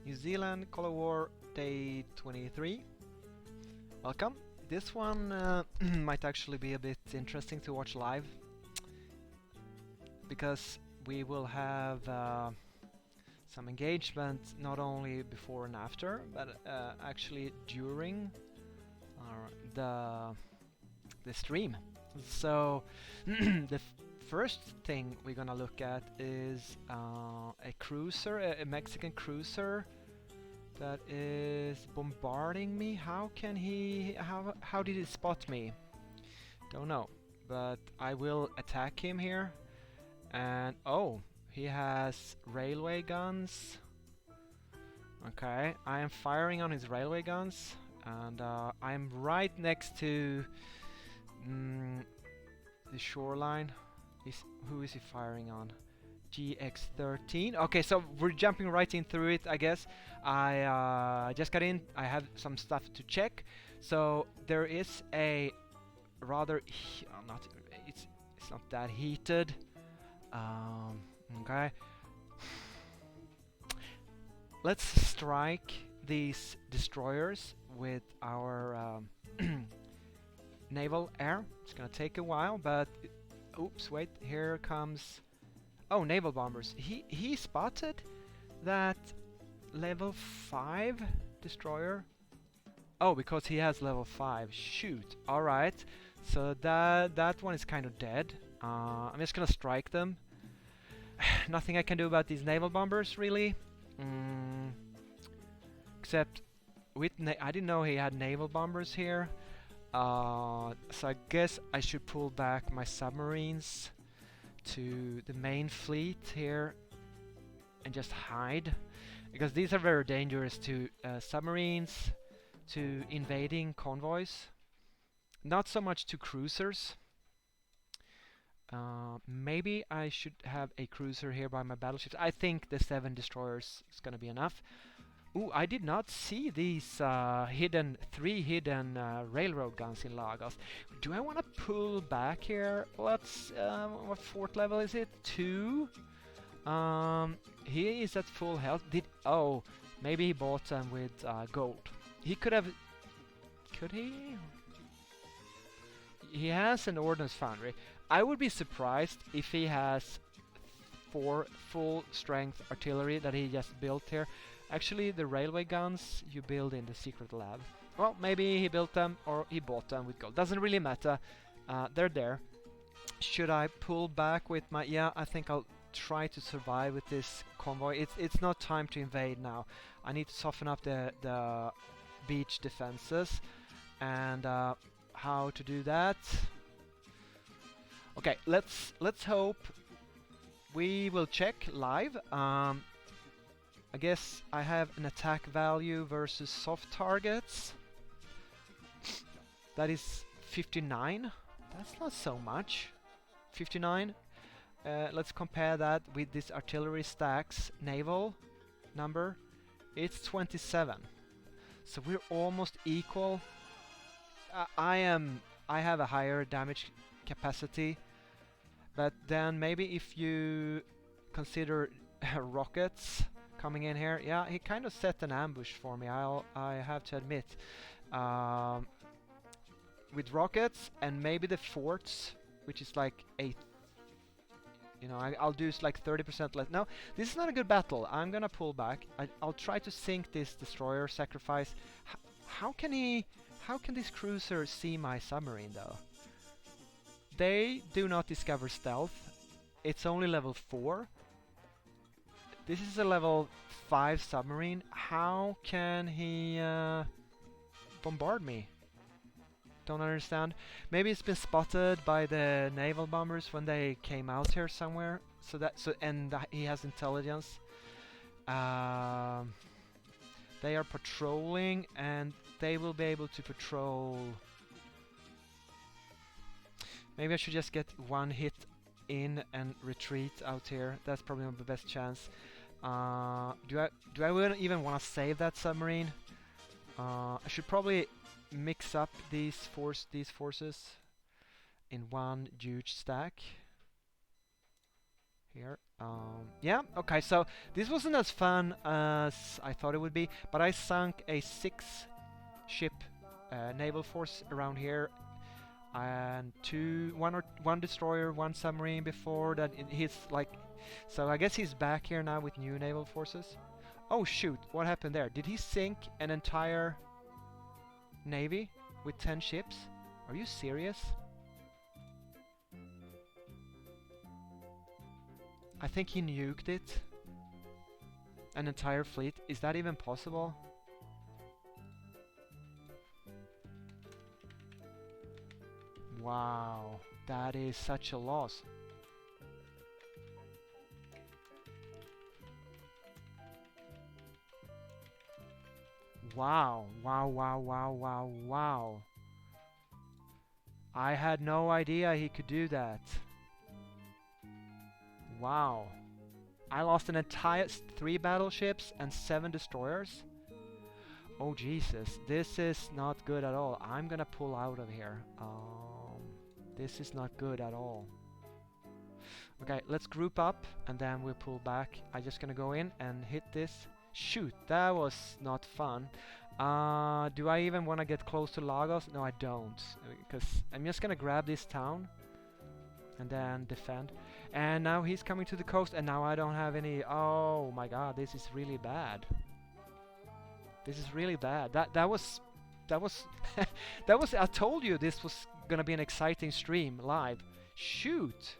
New Zealand, Cold War, day 23. Welcome. This one might actually be a bit interesting to watch live, because we will have some engagement not only before and after, but actually during the stream. So the first thing we're gonna look at is a cruiser, a Mexican cruiser that is bombarding me. How can he? How did he spot me? Don't know, but I will attack him here. And oh, he has railway guns. Okay, I am firing on his railway guns, and I'm right next to the shoreline. Who is he firing on? GX13. Okay, so we're jumping right in through it, I guess. I just got in. I have some stuff to check. So there is a rather it's not that heated. Okay. Let's strike these destroyers with our naval air. It's gonna take a while, but oops, wait, here comes. Oh, naval bombers. He spotted that level 5 destroyer. Oh, because he has level 5. Shoot. All right. So that one is kind of dead. I'm just gonna strike them. Nothing I can do about these naval bombers, really. Except with I didn't know he had naval bombers here. So I guess I should pull back my submarines to the main fleet here and just hide, because these are very dangerous to submarines, to invading convoys, not so much to cruisers. Maybe I should have a cruiser here by my battleships. I think the 7 destroyers is gonna be enough. Ooh, I did not see these 3 hidden railroad guns in Lagos. Do I want to pull back here? Let's, what fort level is it? 2? He is at full health. Oh, maybe he bought them with gold. He could have, could he? He has an ordnance foundry. I would be surprised if he has 4 full strength artillery that he just built here. Actually, the railway guns you build in the secret lab. Well, maybe he built them or he bought them with gold. Doesn't really matter. They're there. Should I pull back with my... Yeah, I think I'll try to survive with this convoy. It's not time to invade now. I need to soften up the beach defenses. And how to do that? Okay, let's hope. We will check live. I guess I have an attack value versus soft targets. That is 59. That's not so much. 59. Let's compare that with this artillery stacks naval number. It's 27. So we're almost equal. I have a higher damage capacity, but then maybe if you consider rockets coming in here, yeah, he kind of set an ambush for me. I have to admit, with rockets and maybe the forts, which is like I'll do like 30% less. No, this is not a good battle. I'm gonna pull back. I'll try to sink this destroyer. Sacrifice. How can this cruiser see my submarine though? They do not discover stealth. It's only level 4. This is a level 5 submarine. How can he bombard me? Don't understand. Maybe it's been spotted by the naval bombers when they came out here somewhere. And he has intelligence. They are patrolling, and they will be able to patrol. Maybe I should just get one hit in and retreat out here. That's probably the best chance. Do I even want to save that submarine? I should probably mix up these forces in one huge stack. here. Yeah, okay, so this wasn't as fun as I thought it would be, but I sunk a 6-ship naval force around here, and one destroyer, one submarine before that. He's like, so I guess he's back here now with new naval forces. Oh shoot, what happened there? Did he sink an entire navy with 10 ships? Are you serious? I think he nuked it. An entire fleet. Is that even possible? Wow, that is such a loss. Wow, wow, wow, wow, wow, wow. I had no idea he could do that. Wow. I lost an entire 3 battleships and 7 destroyers. Oh Jesus, this is not good at all. I'm gonna pull out of here. This is not good at all. Okay, let's group up and then we'll pull back. I'm just gonna go in and hit this. Shoot, that was not fun. Do I even want to get close to Lagos? No, I don't, because I'm just gonna grab this town and then defend. And now he's coming to the coast, and now I don't have any. Oh my God, this is really bad. This is really bad. That was that was. I told you this was gonna be an exciting stream live. Shoot.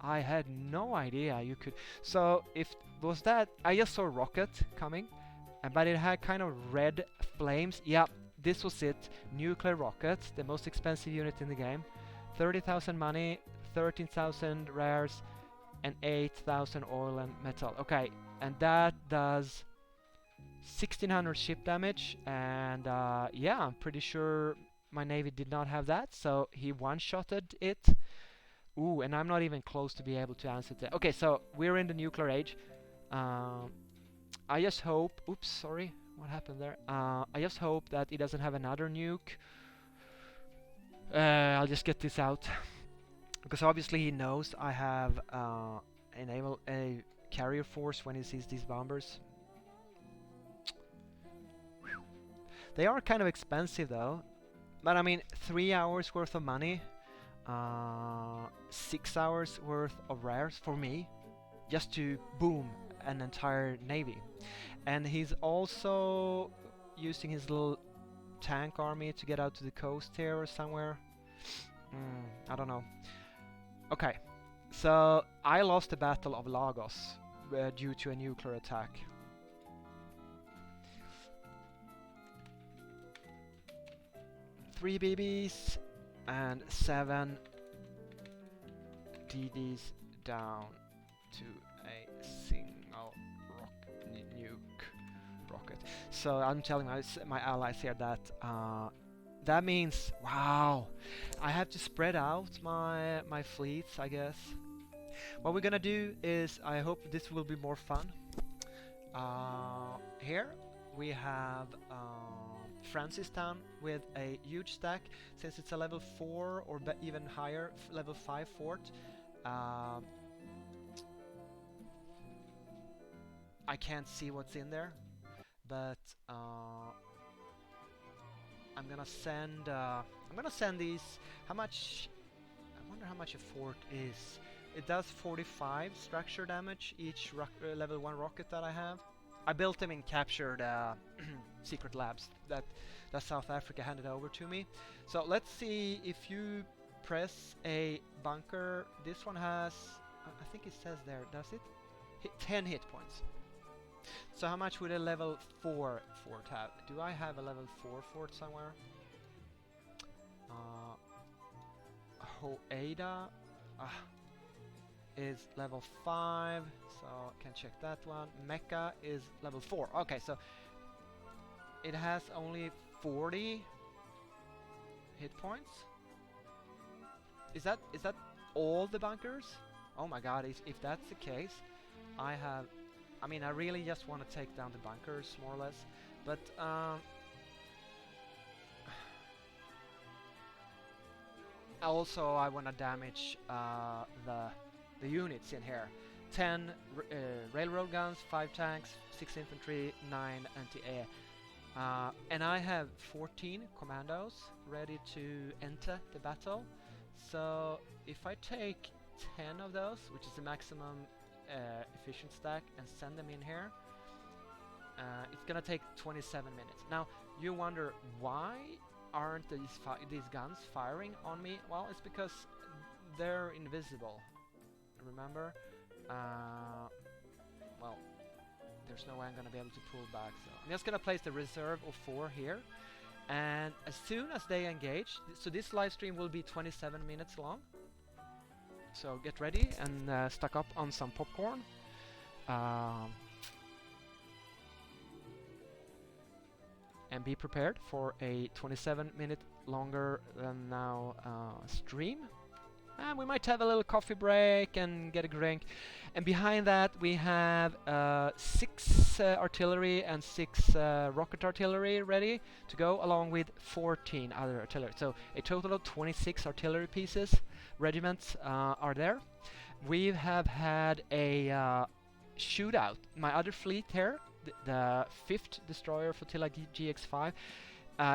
I had no idea you could. So if was that, I just saw a rocket coming, but it had kind of red flames. Yeah, this was it. Nuclear rocket, the most expensive unit in the game. 30,000 money, 13,000 rares, and 8,000 oil and metal. Okay, and that does 1,600 ship damage. And yeah, I'm pretty sure my navy did not have that, so he one-shotted it. Ooh, and I'm not even close to be able to answer that. Okay, so we're in the nuclear age. I just hope... Oops, sorry. What happened there? I just hope that it doesn't have another nuke. I'll just get this out. Because obviously he knows I have a carrier force when he sees these bombers. Whew. They are kind of expensive though. But I mean, 3 hours worth of money. 6 hours worth of rares for me, just to boom an entire navy. And he's also using his little tank army to get out to the coast here or somewhere. I don't know. Okay, so I lost the Battle of Lagos due to a nuclear attack. Three BBs and 7 DDs down to a single nuke rocket. So I'm telling my allies here that that means, wow, I have to spread out my fleets, I guess. What we're gonna do is, I hope this will be more fun. Here we have Francistown with a huge stack. Since it's a level 4 or even higher, level 5 fort, I can't see what's in there, but I'm gonna send these. How much? I wonder how much a fort is. It does 45 structure damage each level 1 rocket that I have. I built them in captured secret labs that South Africa handed over to me. So let's see if you press a bunker. This one has, I think it says there, does it? 10 hit points. So how much would a level 4 fort have? Do I have a level 4 fort somewhere? Hoeda is level 5, so can check that one. Mecca is level 4. Okay, so it has only 40 hit points. Is that all the bunkers? Oh my god, if that's the case, I mean, I really just want to take down the bunkers, more or less. But, also I want to damage the the units in here. 10 railroad guns, 5 tanks, 6 infantry, 9 anti-air. And I have 14 commandos ready to enter the battle. So if I take 10 of those, which is the maximum efficient stack, and send them in here, it's gonna take 27 minutes. Now you wonder, why aren't these guns firing on me? Well, it's because they're invisible. Remember? Well, there's no way I'm gonna be able to pull back, so I'm just gonna place the reserve of 4 here, and as soon as they engage, so this live stream will be 27 minutes long, so get ready and stock up on some popcorn. And be prepared for a 27-minute longer than now stream. And we might have a little coffee break and get a drink. And behind that we have 6 artillery and 6 rocket artillery ready to go, along with 14 other artillery. So a total of 26 artillery pieces, regiments are there. We have had a shootout. My other fleet here, the 5th destroyer flotilla GX5,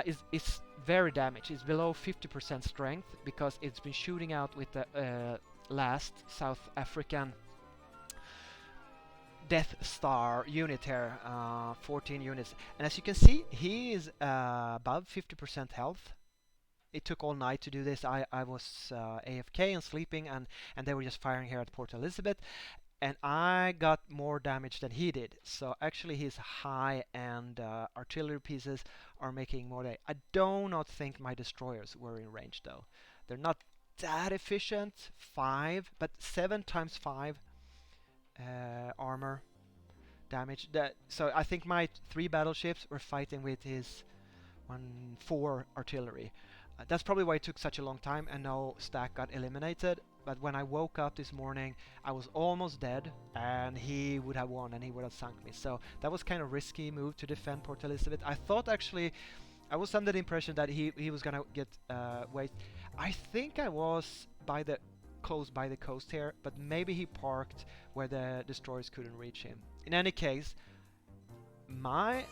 is very damaged. It's below 50% strength because it's been shooting out with the last South African Death Star unit here, 14 units. And as you can see, he is above 50% health. It took all night to do this. I was AFK and sleeping, and they were just firing here at Port Elizabeth. And I got more damage than he did. So actually his high-end artillery pieces are making more damage. I do not think my destroyers were in range though. They're not that efficient. 5, but 7 times 5 armor damage. So I think my 3 battleships were fighting with his 4 artillery. That's probably why it took such a long time and no stack got eliminated. But when I woke up this morning, I was almost dead, and he would have won and he would have sunk me. So that was kind of risky move to defend Port Elizabeth. I thought actually, I was under the impression that he was gonna get waste. I think I was close by the coast here, but maybe he parked where the destroyers couldn't reach him. In any case, my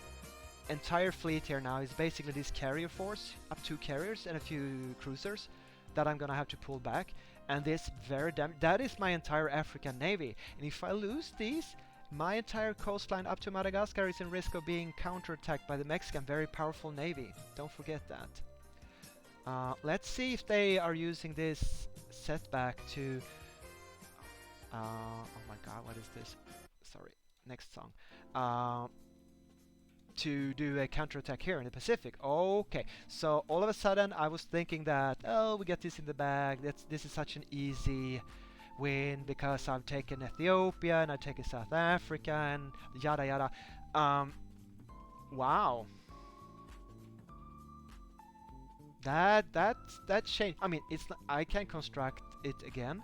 entire fleet here now is basically this carrier force, up 2 carriers and a few cruisers that I'm gonna have to pull back. And this that is my entire African navy. And if I lose these, my entire coastline up to Madagascar is in risk of being counterattacked by the Mexican very powerful navy. Don't forget that. Let's see if they are using this setback to... oh my god, what is this? Sorry, next song. To do a counterattack here in the Pacific. Okay, so all of a sudden I was thinking that, oh, we get this in the bag. This is such an easy win because I've taken Ethiopia and I've taken South Africa and yada yada. Wow. That changed. I mean, it's not, I can construct it again.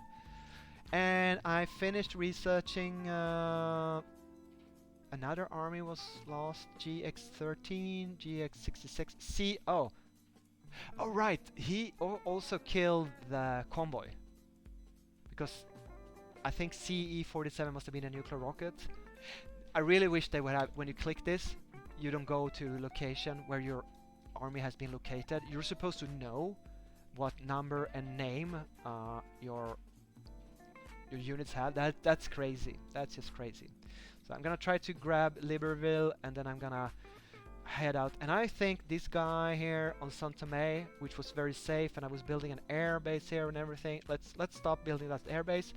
And I finished researching. Another army was lost. GX13, GX66, CO. Oh right, he also killed the convoy. Because I think CE47 must have been a nuclear rocket. I really wish they would have, when you click this, you don't go to location where your army has been located. You're supposed to know what number and name your units have. That's crazy. That's just crazy. So I'm gonna try to grab Libreville and then I'm gonna head out. And I think this guy here on Saint Tomé, which was very safe, and I was building an air base here and everything. Let's stop building that air base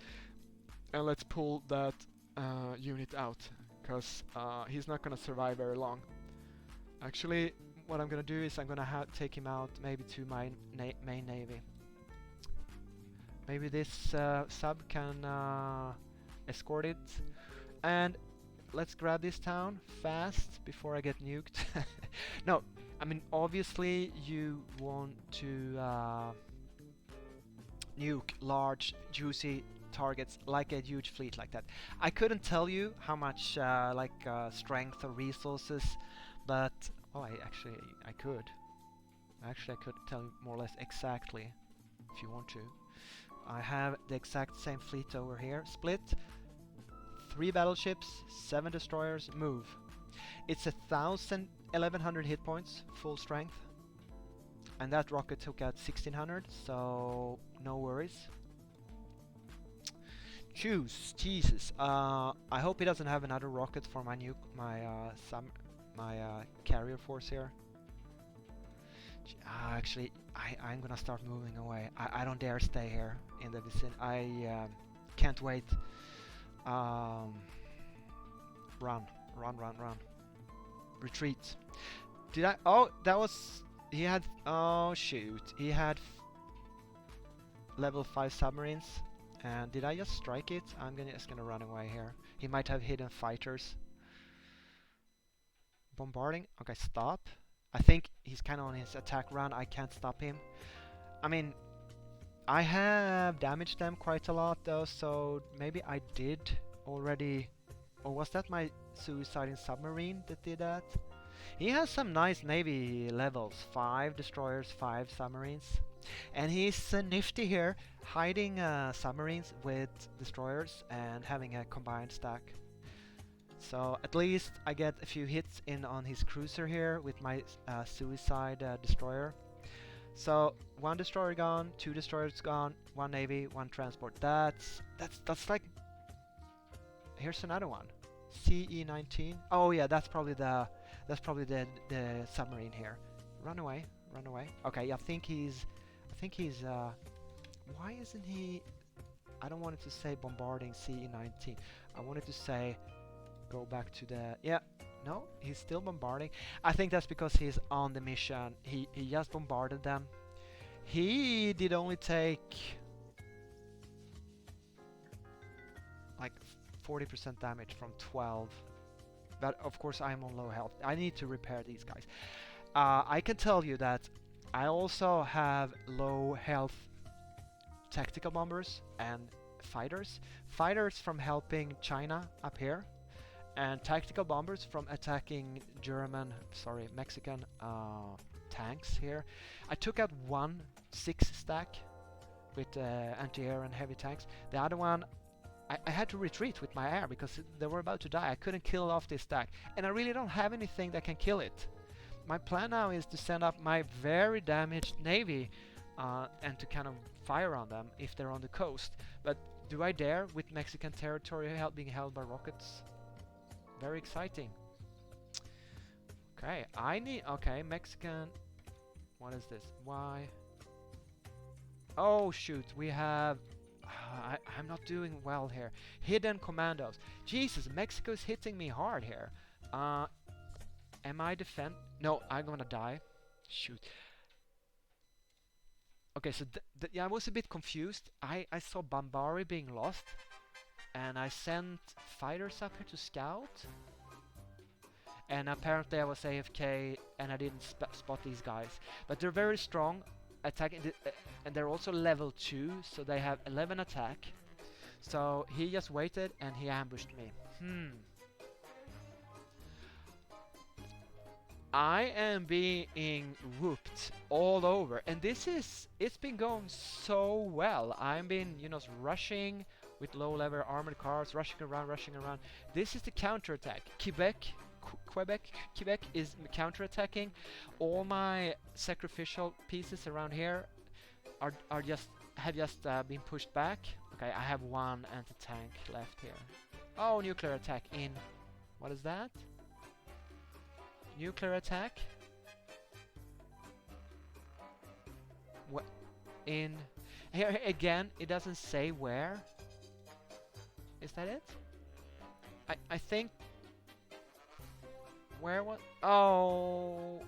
and let's pull that unit out, because he's not gonna survive very long. Actually, what I'm gonna do is I'm gonna take him out maybe to my main navy. Maybe this sub can escort it. And let's grab this town fast before I get nuked. No, I mean, obviously you want to nuke large, juicy targets like a huge fleet like that. I couldn't tell you how much strength or resources, but I could. Actually, I could tell you more or less exactly if you want to. I have the exact same fleet over here. Split. 3 battleships, 7 destroyers, move. It's 1100 hit points, full strength. And that rocket took out 1600, so no worries. Choose, Jesus. I hope he doesn't have another rocket for my carrier force here. Actually, I'm gonna start moving away. I don't dare stay here in the vicinity. I can't wait. Run. Retreat. Did I? Oh, that was. He had. Oh shoot. He had level 5 submarines. And did I just strike it? I'm just gonna run away here. He might have hidden fighters. Bombarding. Okay, stop. I think he's kind of on his attack run. I can't stop him. I mean, I have damaged them quite a lot though, so maybe I did already. Or was that my suiciding submarine that did that? He has some nice navy levels. 5 destroyers, 5 submarines. And he's nifty here, hiding submarines with destroyers and having a combined stack. So at least I get a few hits in on his cruiser here with my suicide destroyer. So 1 destroyer gone, 2 destroyers gone, 1 navy, 1 transport. That's like. Here's another one. CE-19. Oh yeah, that's probably the submarine here. Run away. Okay, I think he's why isn't he? I don't want it to say bombarding CE-19. I wanted to say go back to the. Yeah, no, he's still bombarding. I think that's because he's on the mission. He just bombarded them. He did only take like 40% damage from 12. But of course I'm on low health. I need to repair these guys. I can tell you that I also have low health tactical bombers and fighters. Fighters from helping China up here, and tactical bombers from attacking Mexican tanks here. I took out 1 6 stack with anti-air and heavy tanks. The other one, I had to retreat with my air because they were about to die. I couldn't kill off this stack, and I really don't have anything that can kill it. My plan now is to send up my very damaged navy and to kind of fire on them if they're on the coast. But do I dare with Mexican territory being held by rockets? Very exciting. Okay, okay, Mexican. What is this? Why? Oh shoot, we have. I'm not doing well here. Hidden commandos. Jesus, Mexico's hitting me hard here. Am I defend? No, I'm gonna die. Shoot. Okay, so yeah, I was a bit confused. I saw Bambari being lost, and I sent fighters up here to scout. And apparently I was AFK, and I didn't spot these guys. But they're very strong, attacking, and they're also level 2, so they have 11 attack. So he just waited, and he ambushed me. I am being whooped all over, and it's been going so well. I've been, rushing with low-level armored cars, rushing around. This is the counterattack. Quebec is counterattacking. All my sacrificial pieces around here have just been pushed back. Okay, I have 1 anti-tank left here. Oh, nuclear attack in. What is that? Nuclear attack? What? In here again, it doesn't say where. Is that it? I think. Where was? Oh,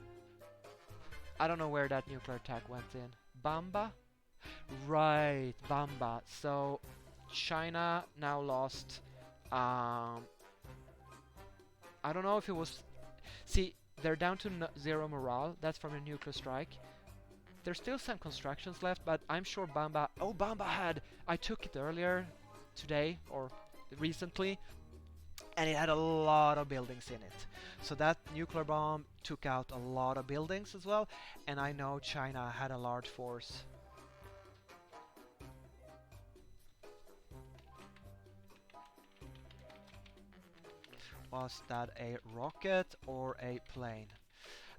I don't know where that nuclear attack went in. Bamba? Right, Bamba. So China now lost. I don't know if it was. See, they're down to 0 morale. That's from a nuclear strike. There's still some constructions left, but I'm sure Bamba. Oh, Bamba had. I took it earlier today or recently, and it had a lot of buildings in it. So that nuclear bomb took out a lot of buildings as well, and I know China had a large force. Was that a rocket or a plane?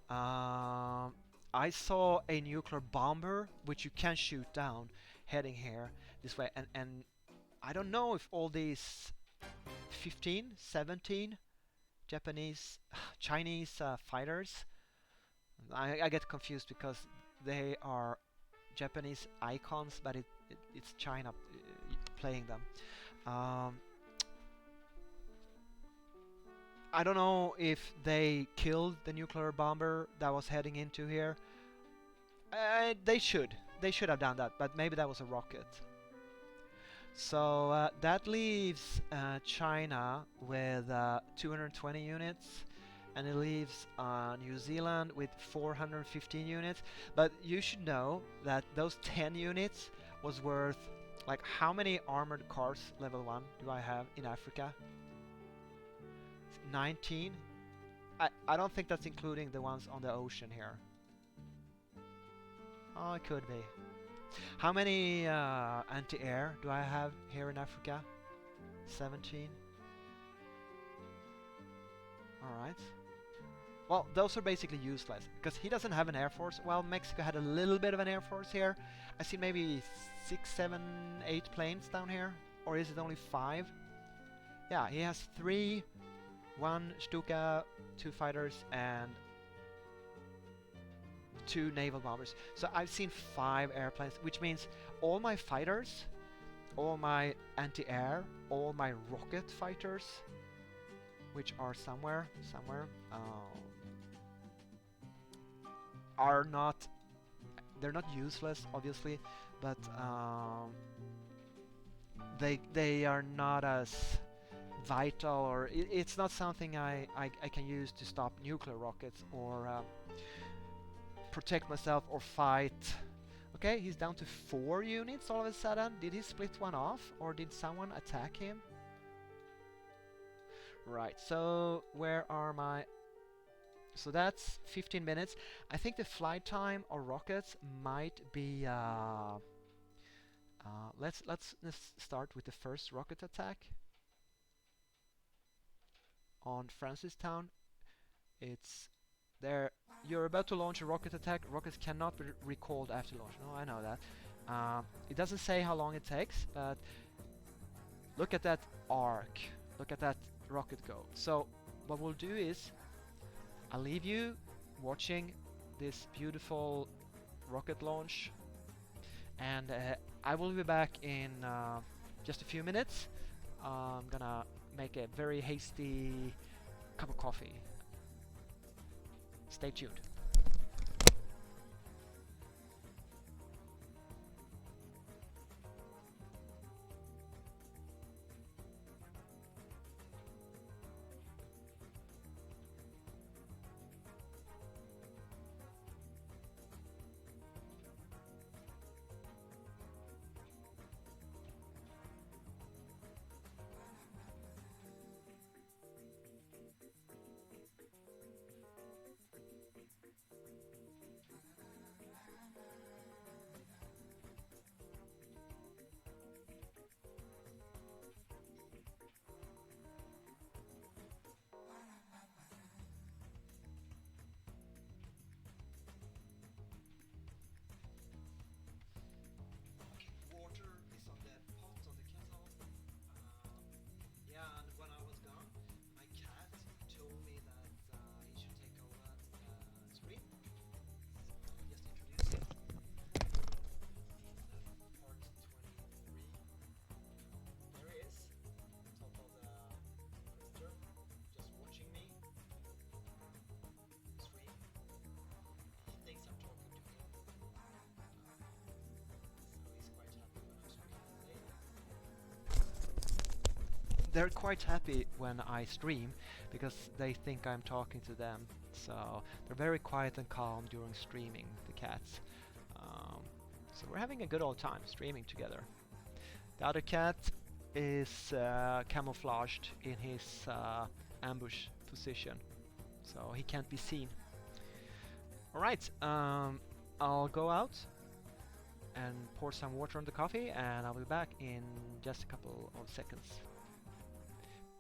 Um, I saw a nuclear bomber, which you can shoot down, heading here this way. And I don't know if all these 15, 17 Japanese, Chinese fighters. I get confused because they are Japanese icons, but it's China playing them. Um, I don't know if they killed the nuclear bomber that was heading into here. They should. They should have done that, but maybe that was a rocket. So that leaves China with 220 units, and it leaves New Zealand with 415 units. But you should know that those 10 units was worth, like, how many armored cars level 1 do I have in Africa? 19. I don't think that's including the ones on the ocean here. Oh, it could be. How many anti-air do I have here in Africa? 17. Alright. Well, those are basically useless, because he doesn't have an air force. Well, Mexico had a little bit of an air force here. I see maybe 6, 7, 8 planes down here. Or is it only 5? Yeah, he has 3, 1 Stuka, 2 fighters, and 2 naval bombers. So I've seen 5 airplanes, which means all my fighters, all my anti-air, all my rocket fighters, which are somewhere, are not, they're not useless, obviously, but they are not as vital, or it's not something I can use to stop nuclear rockets or protect myself or fight. Okay, he's down to 4 units all of a sudden. Did he split one off, or did someone attack him? Right, so where are my... So that's 15 minutes. I think the flight time of rockets might be... let's start with the first rocket attack on Francistown. It's there. You're about to launch a rocket attack. Rockets cannot be recalled after launch. No, I know that. It doesn't say how long it takes, but look at that arc. Look at that rocket go. So what we'll do is I'll leave you watching this beautiful rocket launch, and I will be back in just a few minutes. I'm gonna make a very hasty cup of coffee. Stay tuned. They're quite happy when I stream because they think I'm talking to them. So they're very quiet and calm during streaming, the cats. So we're having a good old time streaming together. The other cat is camouflaged in his ambush position, so he can't be seen. Alright, I'll go out and pour some water on the coffee, and I'll be back in just a couple of seconds.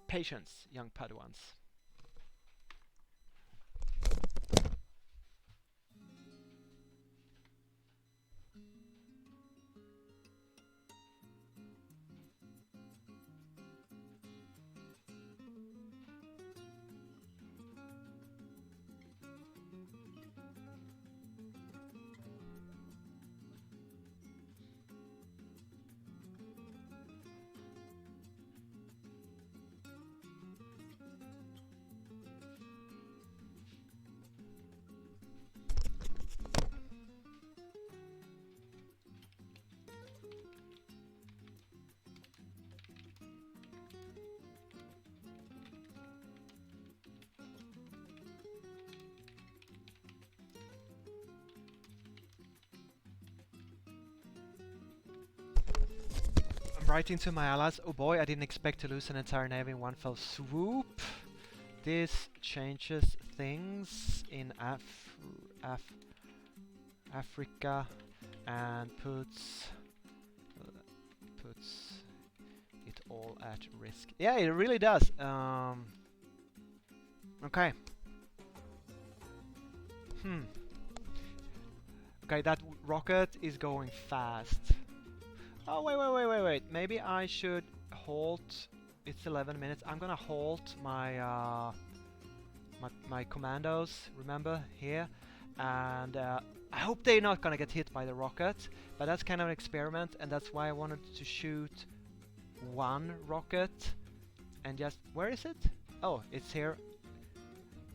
Patience, young Padawans. right into my allies. Oh boy, I didn't expect to lose an entire navy in one fell swoop. This changes things in Africa and puts it all at risk. Yeah, it really does. Okay. Okay, that rocket is going fast. Oh, wait. Maybe I should halt. It's 11 minutes. I'm gonna halt my commandos, remember, here. And I hope they're not gonna get hit by the rocket. But that's kind of an experiment, and that's why I wanted to shoot one rocket. And just... where is it? Oh, it's here.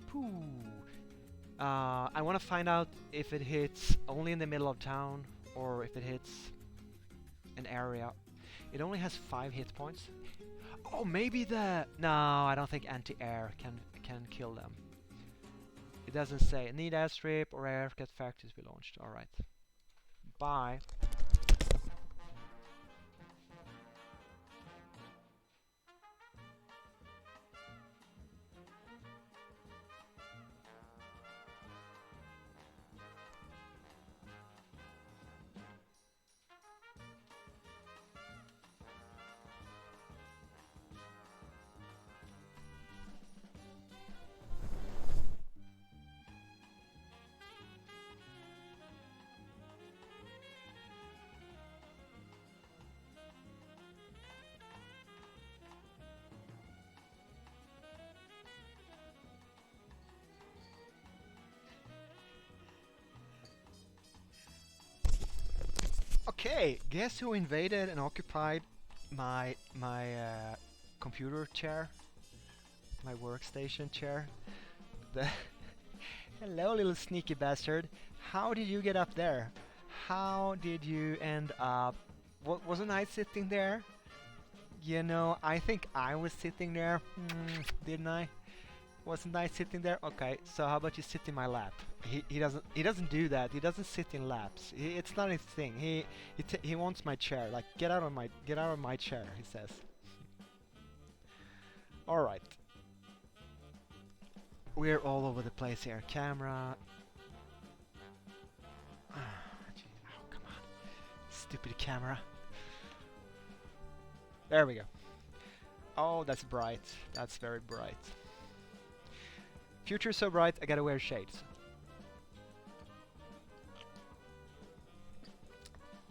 Pooh. I want to find out if it hits only in the middle of town or if it hits an area. It only has 5 hit points. Oh, maybe the... no, I don't think anti-air can kill them. It doesn't say. Need airstrip or aircraft factories be launched. Alright. Bye. Okay, guess who invaded and occupied my computer chair, my workstation chair? The hello, little sneaky bastard. How did you get up there? How did you end up? Wasn't I sitting there? You know, I think I was sitting there, didn't I? Wasn't I sitting there? Okay, so how about you sit in my lap? He doesn't do that. He doesn't sit in laps. It's not his thing. He wants my chair. Like get out of my chair. He says. All right. We're all over the place here. Camera. Oh, come on, stupid camera. There we go. Oh, that's bright. That's very bright. Future's so bright, I gotta wear shades.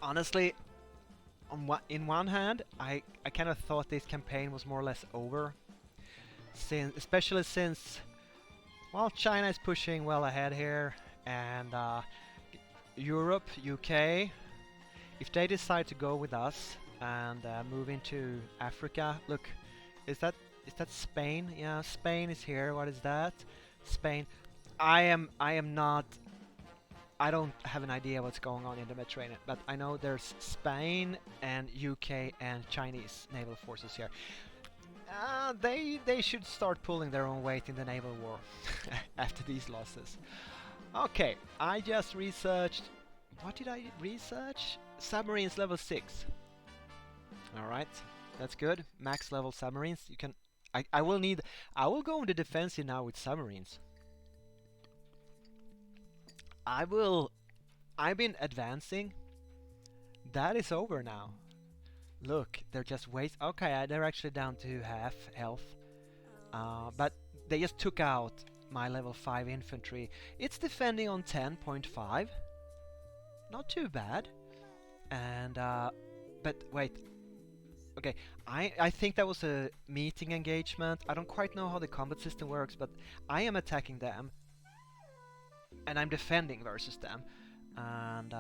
Honestly, in one hand, I kind of thought this campaign was more or less over. Especially since, well, China is pushing well ahead here, and Europe, UK, if they decide to go with us and move into Africa, look, is that Spain? Yeah, Spain is here. What is that? Spain. I am not. I don't have an idea what's going on in the Mediterranean, but I know there's Spain and UK and Chinese naval forces here. They should start pulling their own weight in the naval war after these losses. Okay, I just researched. What did I research? Submarines level 6. All right, that's good. Max level submarines. You can. I will go on the defensive now with submarines. I've been advancing. That is over now. Look, they're just waste. Okay, they're actually down to half health. But they just took out my level 5 infantry. It's defending on 10.5. Not too bad. And but wait. Okay, I think that was a meeting engagement. I don't quite know how the combat system works, but I am attacking them. And I'm defending versus them. And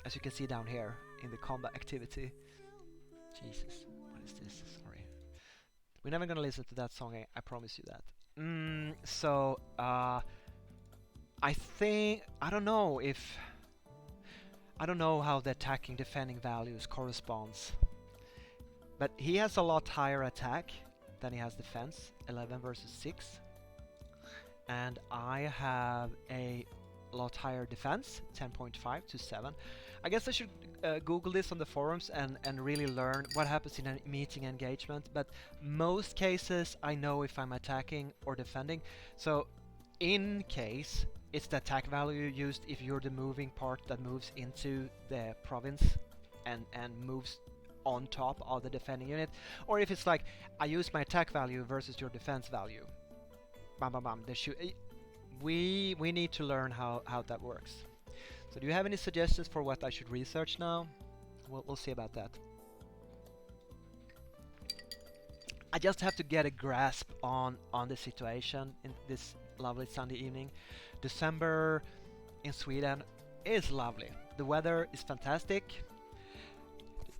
as you can see down here in the combat activity. Jesus, what is this? Sorry. We're never gonna listen to that song, I promise you that. So, I think... I don't know how the attacking defending values corresponds. But he has a lot higher attack than he has defense, 11 versus 6. And I have a lot higher defense, 10.5 to 7. I guess I should Google this on the forums and really learn what happens in a meeting engagement, but most cases I know if I'm attacking or defending. So in case it's the attack value used if you're the moving part that moves into the province and moves on top of the defending unit, or if it's like I use my attack value versus your defense value. Bam bam bam. We need to learn how that works. So do you have any suggestions for what I should research now? We'll see about that. I just have to get a grasp on the situation in this lovely Sunday evening. December in Sweden is lovely. The weather is fantastic.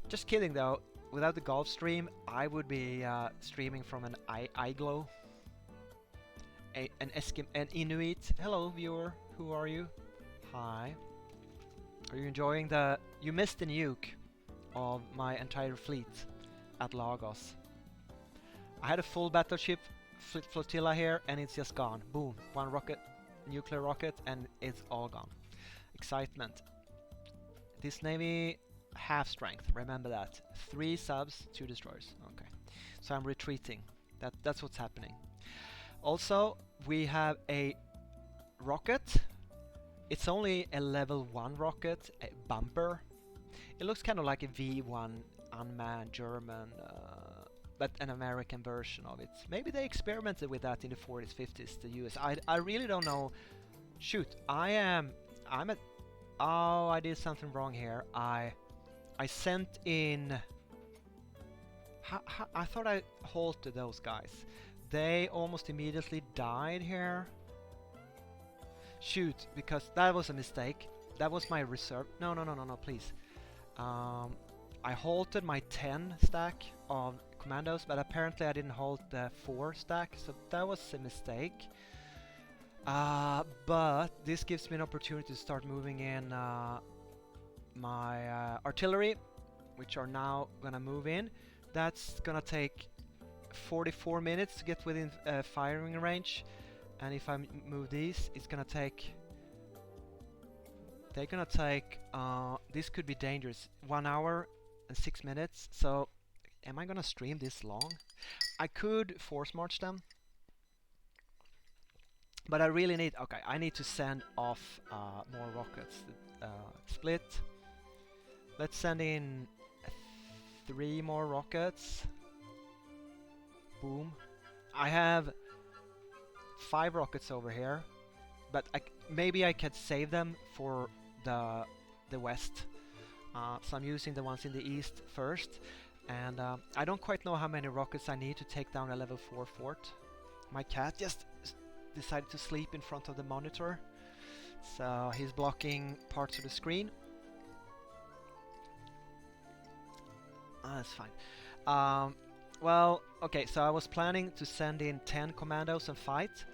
Just kidding though, without the golf stream I would be streaming from an igloo. An Inuit. Hello viewer, who are you? Hi. Are you enjoying the... You missed the nuke of my entire fleet at Lagos. I had a full battleship flotilla here and it's just gone. Boom. One rocket, nuclear rocket, and it's all gone. Excitement. This navy, half strength. Remember that. 3 subs, 2 destroyers. Okay. So I'm retreating. That's what's happening. Also, we have a rocket. It's only a level 1 rocket, a bumper. It looks kind of like a V1 unmanned German, but an American version of it. Maybe they experimented with that in the 40s, 50s, the US. I really don't know. Shoot, I'm at... Oh, I did something wrong here. I sent in... I thought I halted those guys. They almost immediately died here. Shoot, because that was a mistake. That was my reserve. No, please. I halted my 10 stack of commandos, but apparently I didn't halt the 4 stack, so that was a mistake. But this gives me an opportunity to start moving in my artillery, which are now gonna move in. That's gonna take 44 minutes to get within firing range, and if I move these, it's gonna take... They're gonna take... this could be dangerous. 1 hour and 6 minutes, so am I gonna stream this long? I could force march them, but I really need... Okay, I need to send off more rockets. Split. Let's send in 3 more rockets. Boom. I have 5 rockets over here, but maybe I could save them for the west. So I'm using the ones in the east first, and I don't quite know how many rockets I need to take down a level 4 fort. My cat just decided to sleep in front of the monitor, so he's blocking parts of the screen. That's fine. Well, okay, so I was planning to send in 10 commandos and fight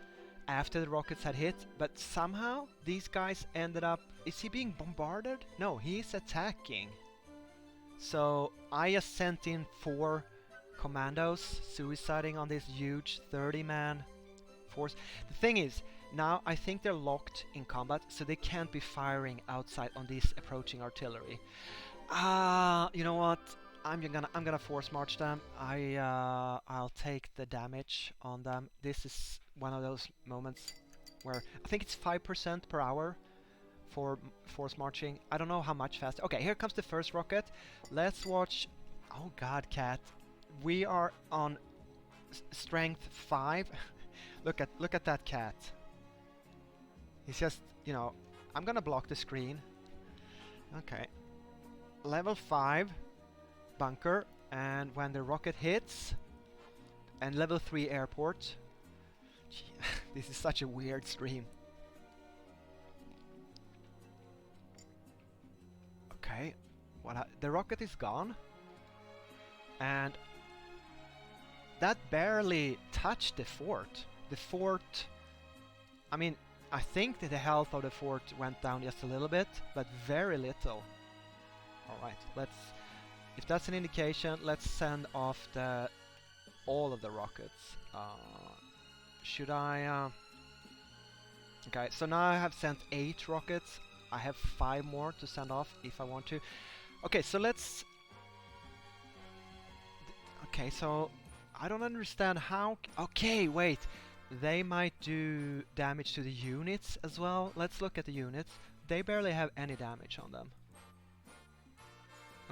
after the rockets had hit, but somehow these guys ended up... Is he being bombarded? No, he's attacking. So I just sent in 4 commandos suiciding on this huge 30-man force. The thing is, now I think they're locked in combat, so they can't be firing outside on this approaching artillery. You know what? I'm gonna force march them. I'll take the damage on them. This is one of those moments where I think it's 5% per hour for force marching. I don't know how much faster. Okay, here comes the first rocket. Let's watch. Oh God, cat. We are on strength 5. look at that cat. He's just, you know, I'm gonna block the screen. Okay, level 5. Bunker, and when the rocket hits, and level 3 airport. This is such a weird stream. Okay, the rocket is gone, and that barely touched the fort. The fort, I mean, I think that the health of the fort went down just a little bit, but very little. Alright, if that's an indication, let's send off all of the rockets. Should I... Okay, so now I have sent 8 rockets. I have 5 more to send off if I want to. Okay, so let's... Okay, so I don't understand how... Okay, wait. They might do damage to the units as well. Let's look at the units. They barely have any damage on them.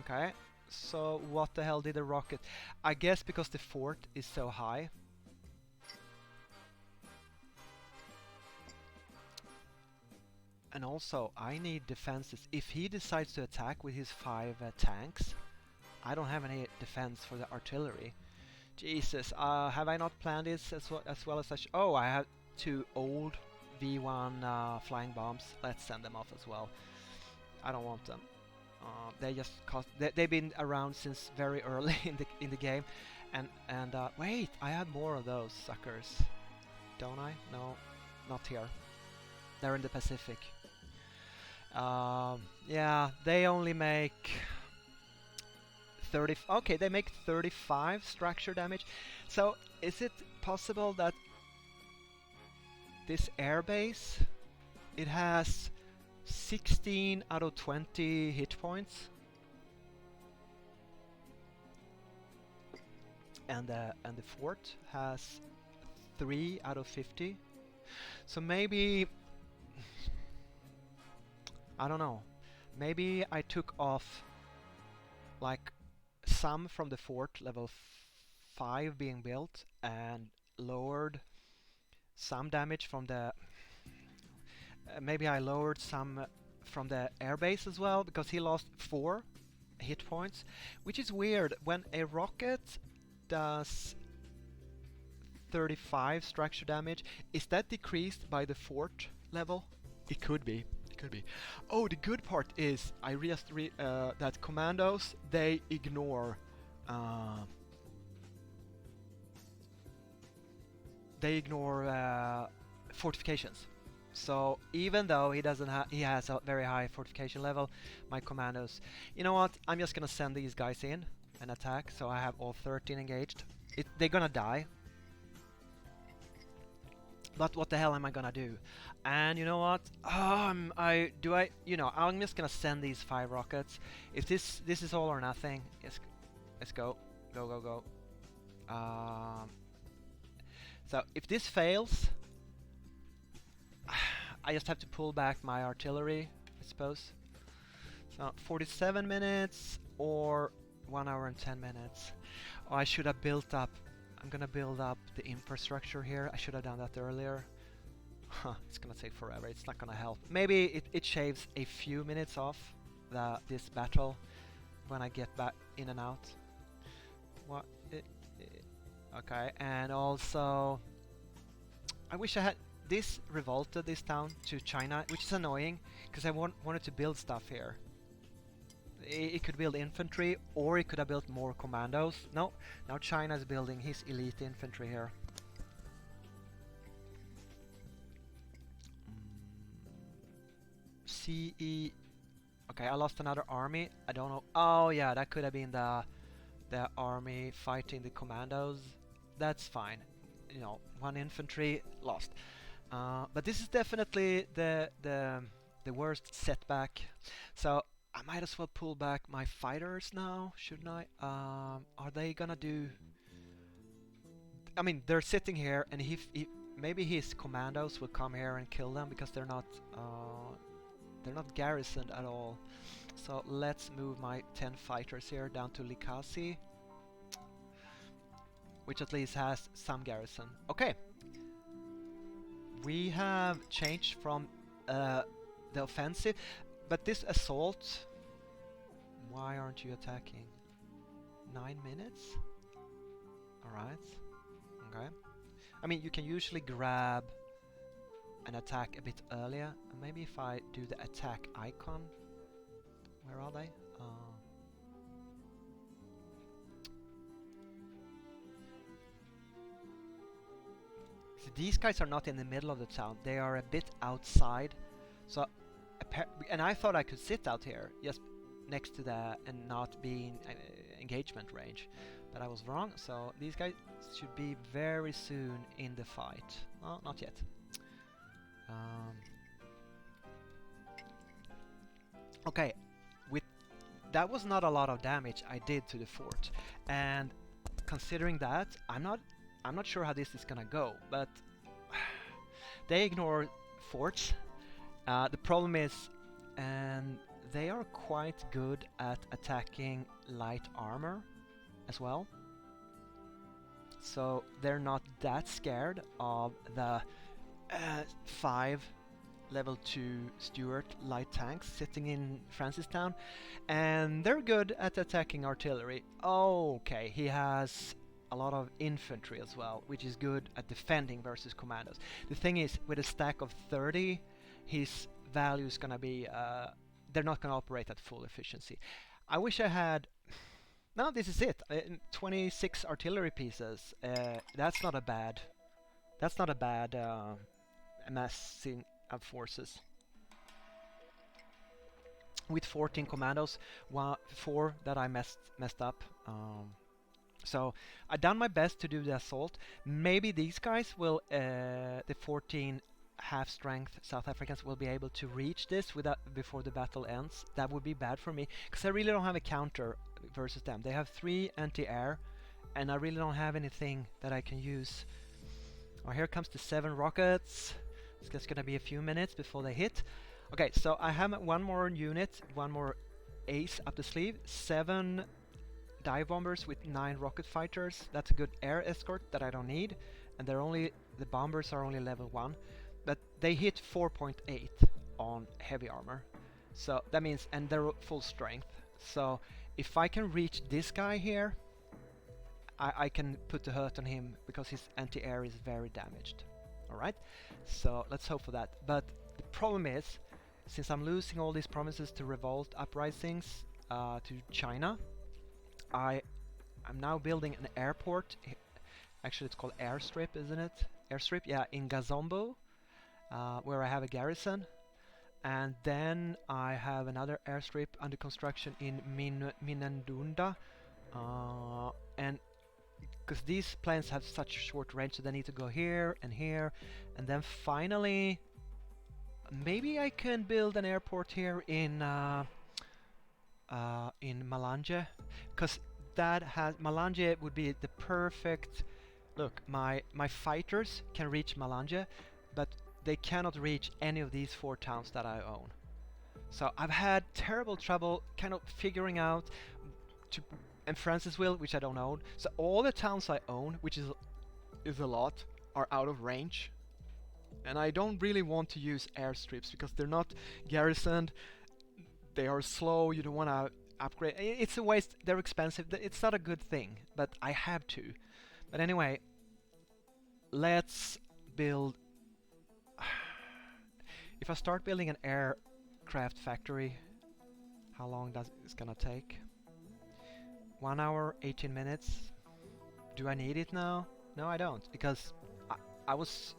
Okay, so what the hell did the rocket... I guess because the fort is so high. And also, I need defenses. If he decides to attack with his 5 tanks, I don't have any defense for the artillery. Jesus, have I not planned this as well as such? Oh, I have 2 old V1 flying bombs. Let's send them off as well. I don't want them. They just cost. They've been around since very early in the game, and wait, I had more of those suckers, don't I? No, not here. They're in the Pacific. Yeah, they only make 30. Okay, they make 35 structure damage. So is it possible that this airbase, it has 16 out of 20 hit points, and the fort has 3 out of 50. So maybe, I don't know, maybe I took off like some from the fort level 5 being built and lowered some damage from the maybe I lowered some from the airbase as well, because he lost 4 hit points, which is weird. When a rocket does 35 structure damage, is that decreased by the fort level? It could be. It could be. Oh, the good part is I just that commandos, they ignore fortifications. So even though he has a very high fortification level, my commandos, you know what? I'm just gonna send these guys in and attack. So I have all 13 engaged. They're gonna die. But what the hell am I gonna do? And you know what? I'm just gonna send these 5 rockets. If this is all or nothing, let's go, go. So if this fails, I just have to pull back my artillery, I suppose. So 47 minutes or 1 hour and 10 minutes. Oh, I should have built up. I'm gonna build up the infrastructure here. I should have done that earlier. It's gonna take forever. It's not gonna help. Maybe it shaves a few minutes off this battle when I get back in and out. What? Okay, and also I wish I had this revolted this town to China, which is annoying because I wanted to build stuff here. It could build infantry, or it could have built more commandos. No, now China is building his elite infantry here. CE. Okay, I lost another army. I don't know. Oh yeah, that could have been the army fighting the commandos. That's fine. You know, 1 infantry lost. But this is definitely the worst setback. So I might as well pull back my fighters now, shouldn't I? Are they gonna do... I mean, they're sitting here, and maybe his commandos will come here and kill them, because they're not garrisoned at all. So let's move my 10 fighters here down to Likasi, which at least has some garrison. Okay. We have changed from the offensive, but this assault... Why aren't you attacking? 9 minutes? Alright. Okay. I mean, you can usually grab an attack a bit earlier. And maybe if I do the attack icon... Where are they? So these guys are not in the middle of the town. They are a bit outside. So, and I thought I could sit out here, just next to the, and not be in engagement range. But I was wrong, so these guys should be very soon in the fight. Well, not yet. Um, okay, with that was not a lot of damage I did to the fort, and considering that, I'm not sure how this is gonna go, but they ignore forts. The problem is, and they are quite good at attacking light armor as well. So they're not that scared of the 5 level 2 Stuart light tanks sitting in Francistown, and they're good at attacking artillery. Okay, he has a lot of infantry as well, which is good at defending versus commandos. The thing is, with a stack of 30, his value is gonna be they're not gonna operate at full efficiency. I wish I had. No, this is it. 26 artillery pieces. That's not a bad. That's not a bad amassing of forces. With 14 commandos, 4 that I messed up. So I done my best to do the assault. Maybe these guys will, the 14 half-strength South Africans will be able to reach this without before the battle ends. That would be bad for me, because I really don't have a counter versus them. They have 3 anti-air, and I really don't have anything that I can use. Oh, here comes the 7 rockets. It's just gonna be a few minutes before they hit. Okay, so I have one more unit, one more ace up the sleeve. 7 dive bombers with 9 rocket fighters. That's a good air escort that I don't need, and the bombers are only level 1, but they hit 4.8 on heavy armor. So that means, and they're full strength. So if I can reach this guy here, I can put the hurt on him because his anti-air is very damaged. Alright, so let's hope for that. But the problem is, since I'm losing all these promises to revolt uprisings to China, I'm now building an airport. Actually, it's called airstrip, isn't it? Airstrip, yeah, in Gazombo, where I have a garrison. And then I have another airstrip under construction in Minandunda. And because these planes have such short range, so they need to go here, and then finally, maybe I can build an airport here in Malanje, because Malanje would be the perfect. Look, my fighters can reach Malanje, but they cannot reach any of these 4 towns that I own. So I've had terrible trouble kind of figuring out and Francisville, which I don't own. So all the towns I own, which is a lot, are out of range. And I don't really want to use airstrips because they're not garrisoned. They are slow. You don't want to upgrade. It's a waste. They're expensive. It's not a good thing, but I have to. But anyway, let's build. If I start building an aircraft factory, how long does it's gonna take? 1 hour, 18 minutes. Do I need it now? No, I don't, because I was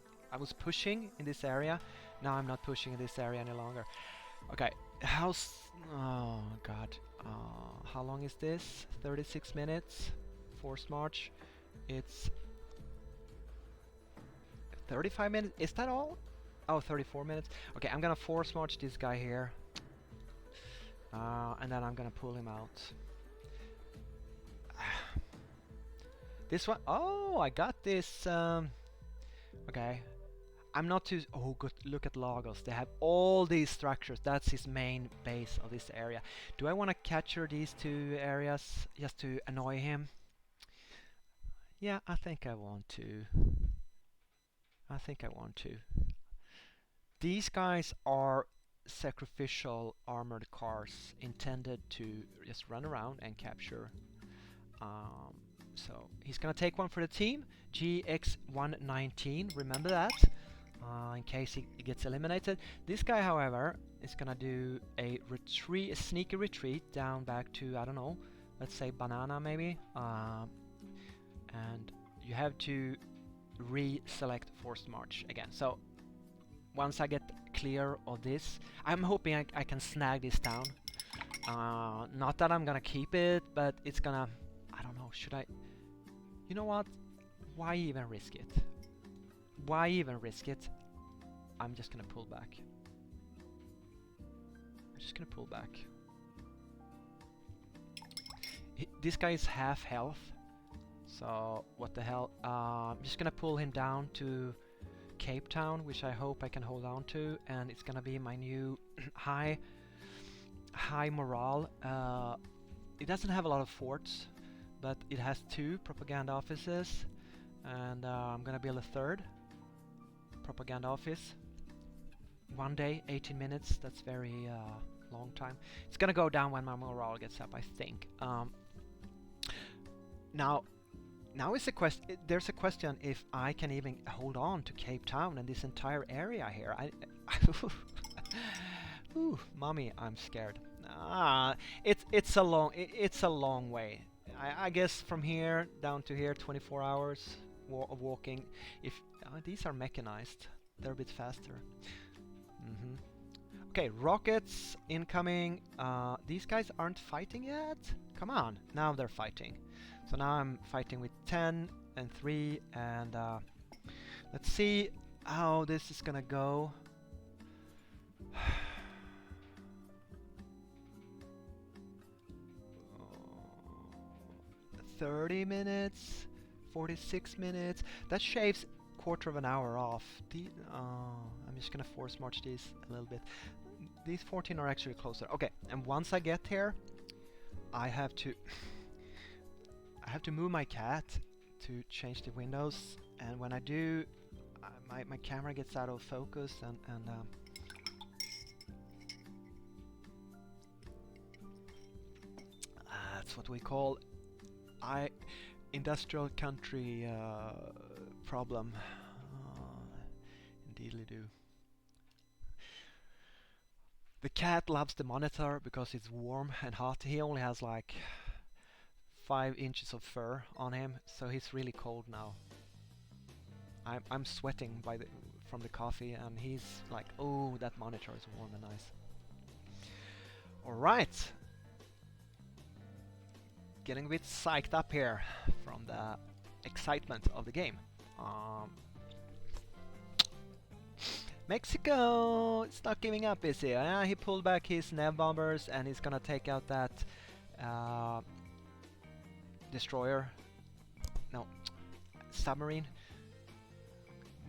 pushing in this area. Now I'm not pushing in this area any longer. Okay, oh god, how long is this? 36 minutes. Forced march. It's 35 minutes. Is that all? Oh, 34 minutes. Okay, I'm gonna force march this guy here, and then I'm gonna pull him out. This one, oh, I got this. Okay, I'm not too. Oh, good. Look at Lagos. They have all these structures. That's his main base of this area. Do I want to capture these 2 areas just to annoy him? Yeah, I think I want to. I think I want to. These guys are sacrificial armored cars intended to just run around and capture. So he's gonna take one for the team, GX119, remember that, in case he gets eliminated. This guy, however, is gonna do a sneaky retreat down back to, I don't know, let's say Banana maybe, and you have to re-select forced march again. So once I get clear of this, I'm hoping I can snag this town. Not that I'm gonna keep it, but it's gonna, I don't know, should I? You know what? Why even risk it? Why even risk it? I'm just gonna pull back. I'm just gonna pull back. This guy is half health, so what the hell? I'm just gonna pull him down to Cape Town, which I hope I can hold on to, and it's gonna be my new high morale. It doesn't have a lot of forts, but it has 2 propaganda offices, and I'm gonna build a 3rd propaganda office. 1 day, 18 minutes. That's very long time. It's gonna go down when my morale gets up, I think. Now is the question. There's a question if I can even hold on to Cape Town and this entire area here. Ooh, mommy, I'm scared. It's a long way. I guess from here down to here, 24 hours of walking. If these are mechanized, they're a bit faster. Okay, rockets incoming. These guys aren't fighting yet. Come on, now they're fighting. So now I'm fighting with 10 and 3, and let's see how this is gonna go. 30 minutes, 46 minutes. That shaves quarter of an hour off. I'm just gonna force march these a little bit. These 14 are actually closer. Okay, and once I get here, I have to move my cat to change the windows, and when I do, my camera gets out of focus, and that's what we call industrial country problem. Indeedly do. The cat loves the monitor because it's warm and hot. He only has like 5 inches of fur on him, so he's really cold now. I'm sweating from the coffee, and he's like, oh, that monitor is warm and nice. Alright. Getting a bit psyched up here from the excitement of the game. Mexico! It's not giving up, is he? He pulled back his nav bombers, and he's gonna take out that destroyer. No, submarine.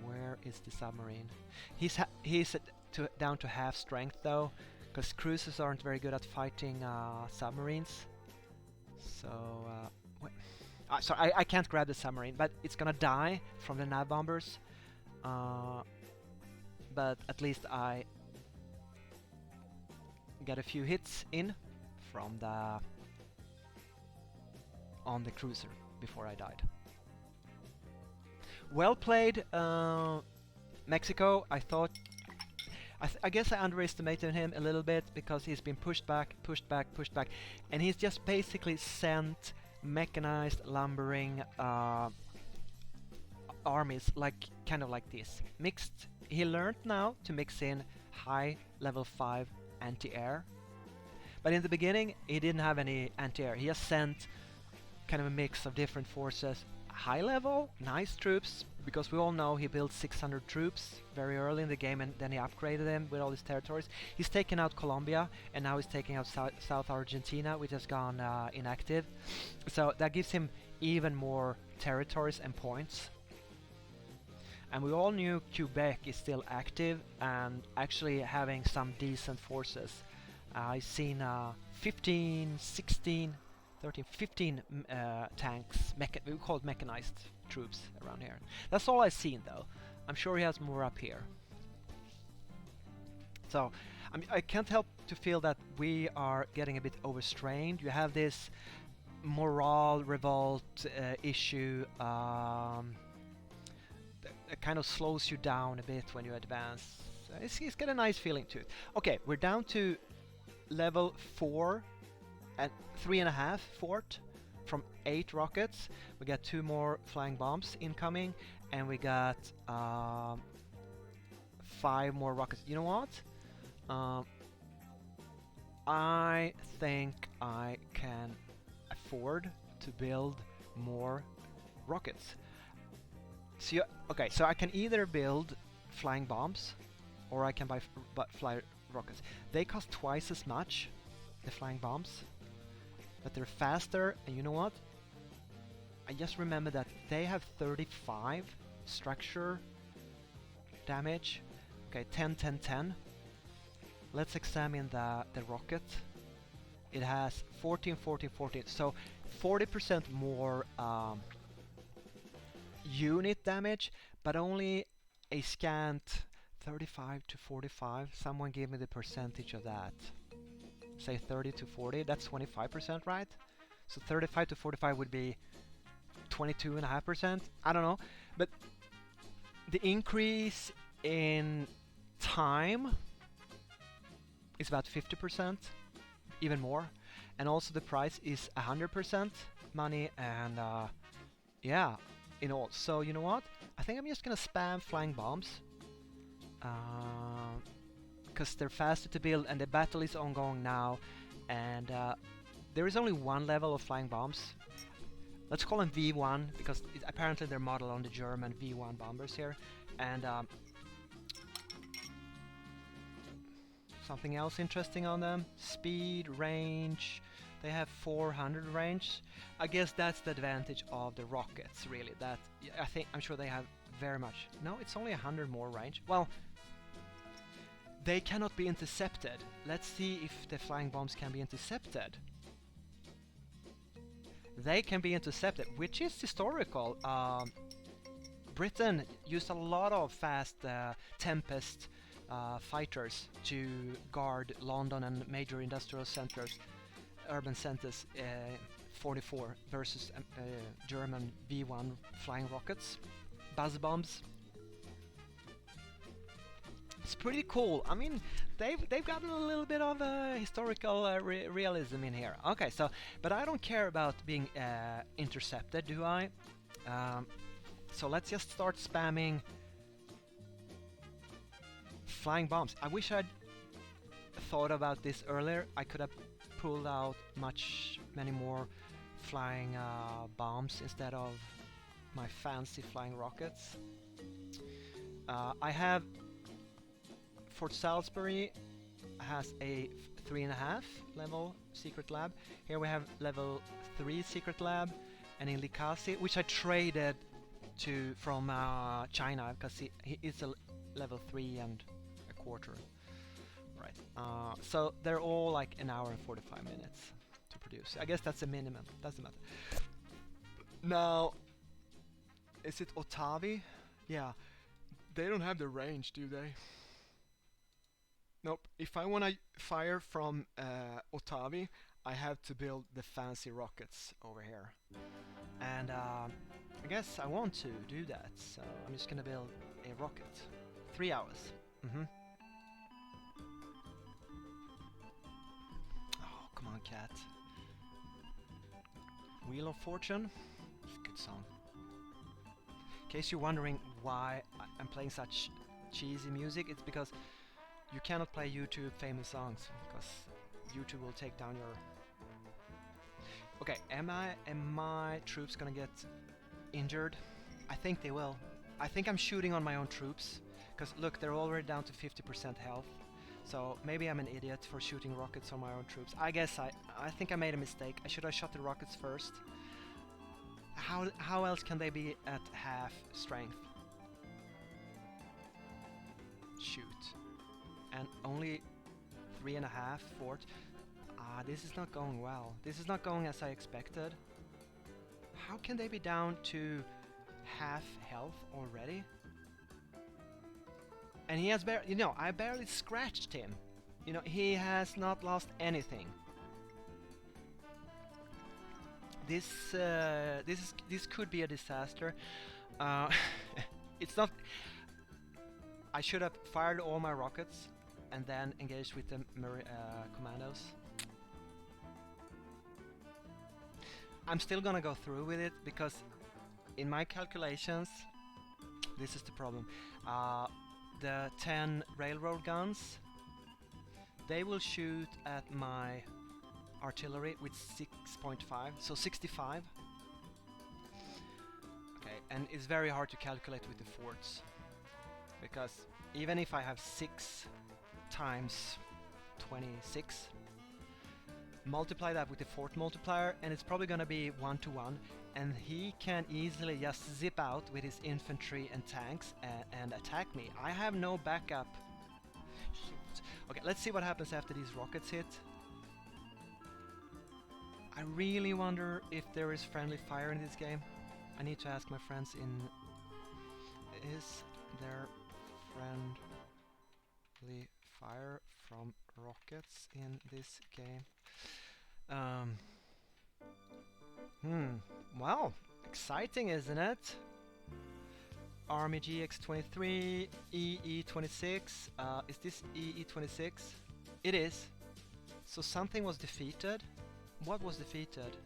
Where is the submarine? He's down to half strength though, because cruisers aren't very good at fighting submarines. So sorry, I can't grab the submarine, but it's gonna die from the nav bombers. But at least I got a few hits in from on the cruiser before I died. Well played, Mexico. I guess I underestimated him a little bit because he's been pushed back, and he's just basically sent mechanized lumbering armies, kind of like this. Mixed. He learned now to mix in high level 5 anti-air, but in the beginning he didn't have any anti-air. He just sent kind of a mix of different forces. High level, nice troops, because we all know he built 600 troops very early in the game, and then he upgraded them with all these territories. He's taken out Colombia, and now he's taking out South Argentina, which has gone inactive. So that gives him even more territories and points. And we all knew Quebec is still active and actually having some decent forces. I've seen 15, 16, 13, 15 tanks, we call it mechanized troops around here. That's all I've seen though. I'm sure he has more up here. So I can't help to feel that we are getting a bit overstrained. You have this morale revolt issue. It kind of slows you down a bit when you advance. It's got a nice feeling to it. Okay, we're down to level 4 at 3.5 fort from 8 rockets. We got 2 more flying bombs incoming, and we got 5 more rockets. You know what? I think I can afford to build more rockets. So okay, so I can either build flying bombs or I can buy fly rockets. They cost twice as much, the flying bombs, but they're faster. And you know what? I just remember that they have 35 structure damage. Okay, 10, 10, 10. Let's examine the rocket. It has 14, 14, 14. So 40% more unit damage, but only a scant 35 to 45. Someone give me the percentage of that. Say 30 to 40. That's 25%, right? So 35 to 45 would be 22.5%. I don't know, but the increase in time is about 50%, even more, and also the price is 100% money, and yeah, in all. So you know what? I think I'm just gonna spam flying bombs, because they're faster to build, and the battle is ongoing now, and there is only one level of flying bombs. Let's call them V1 because apparently they're modeled on the German V1 bombers here, and something else interesting on them: speed, range. They have 400 range. I guess that's the advantage of the rockets, really. That I'm sure they have very much. No, it's only 100 more range. Well, they cannot be intercepted. Let's see if the flying bombs can be intercepted. They can be intercepted, which is historical. Britain used a lot of fast Tempest fighters to guard London and major industrial centers, urban centers, 44 versus German V1 flying rockets, buzz bombs. It's pretty cool. I mean, they've gotten a little bit of historical realism in here. Okay, so but I don't care about being intercepted, do I? So let's just start spamming flying bombs. I wish I'd thought about this earlier. I could have pulled out many more flying bombs instead of my fancy flying rockets. I have Fort Salisbury has a 3.5 level secret lab. Here we have level 3 secret lab, and in Likasi, which I traded from China because he is a level 3.25. Right. So they're all like an hour and 45 minutes to produce. I guess that's the minimum. Doesn't matter. Now, is it Otavi? Yeah. They don't have the range, do they? Nope. If I want to fire from Otavi, I have to build the fancy rockets over here. And I guess I want to do that, so I'm just gonna build a rocket. 3 hours. Oh, come on, cat. Wheel of Fortune. It's a good song. In case you're wondering why I'm playing such cheesy music, it's because you cannot play YouTube famous songs because YouTube will take down your... Okay, am my troops gonna get injured? I think they will. I think I'm shooting on my own troops because look, they're already down to 50% health. So maybe I'm an idiot for shooting rockets on my own troops. I guess I think I made a mistake. I should have shot the rockets first. How else can they be at half strength? Shoot. And only 3.5 fort. This is not going well. This is not going as I expected. How can they be down to half health already? And he has I barely scratched him. He has not lost anything. This could be a disaster. It's not. I should have fired all my rockets and then engaged with the commandos. I'm still gonna go through with it because in my calculations, this is the problem. The 10 railroad guns, they will shoot at my artillery with 6.5, so 65. Okay, and it's very hard to calculate with the forts because even if I have 6 times 26, multiply that with the fort multiplier, and it's probably gonna be 1 to 1, and he can easily just zip out with his infantry and tanks and attack me. I have no backup. Shoot. Okay, let's see what happens after these rockets hit. I really wonder if there is friendly fire in this game. I need to ask my friends in... Is there friendly fire from rockets in this game? Wow, exciting, isn't it? Army GX23, EE26. Is this EE26? It is. So something was defeated. What was defeated?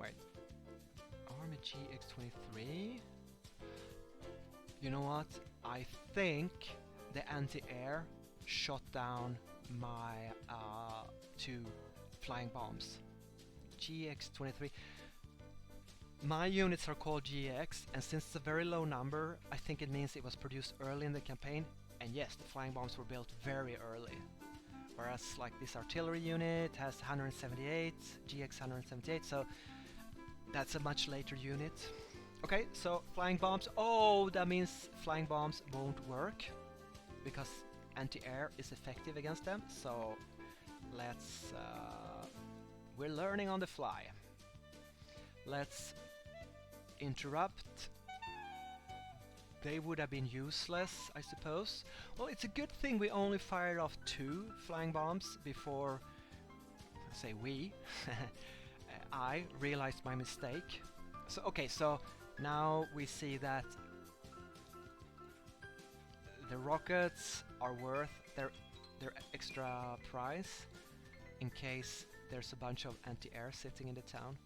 Wait. Army GX23? You know what? I think the anti-air shot down my 2 flying bombs. GX23. My units are called GX, and since it's a very low number, I think it means it was produced early in the campaign. And yes, the flying bombs were built very early. Whereas like this artillery unit has 178, GX 178, so that's a much later unit. Okay, so flying bombs. Oh, that means flying bombs won't work because anti-air is effective against them. So let's... we're learning on the fly. Let's interrupt. They would have been useless, I suppose. Well, it's a good thing we only fired off 2 flying bombs before, say we, I realized my mistake. So, okay, so now we see that the rockets are worth their extra price in case there's a bunch of anti-air sitting in the town.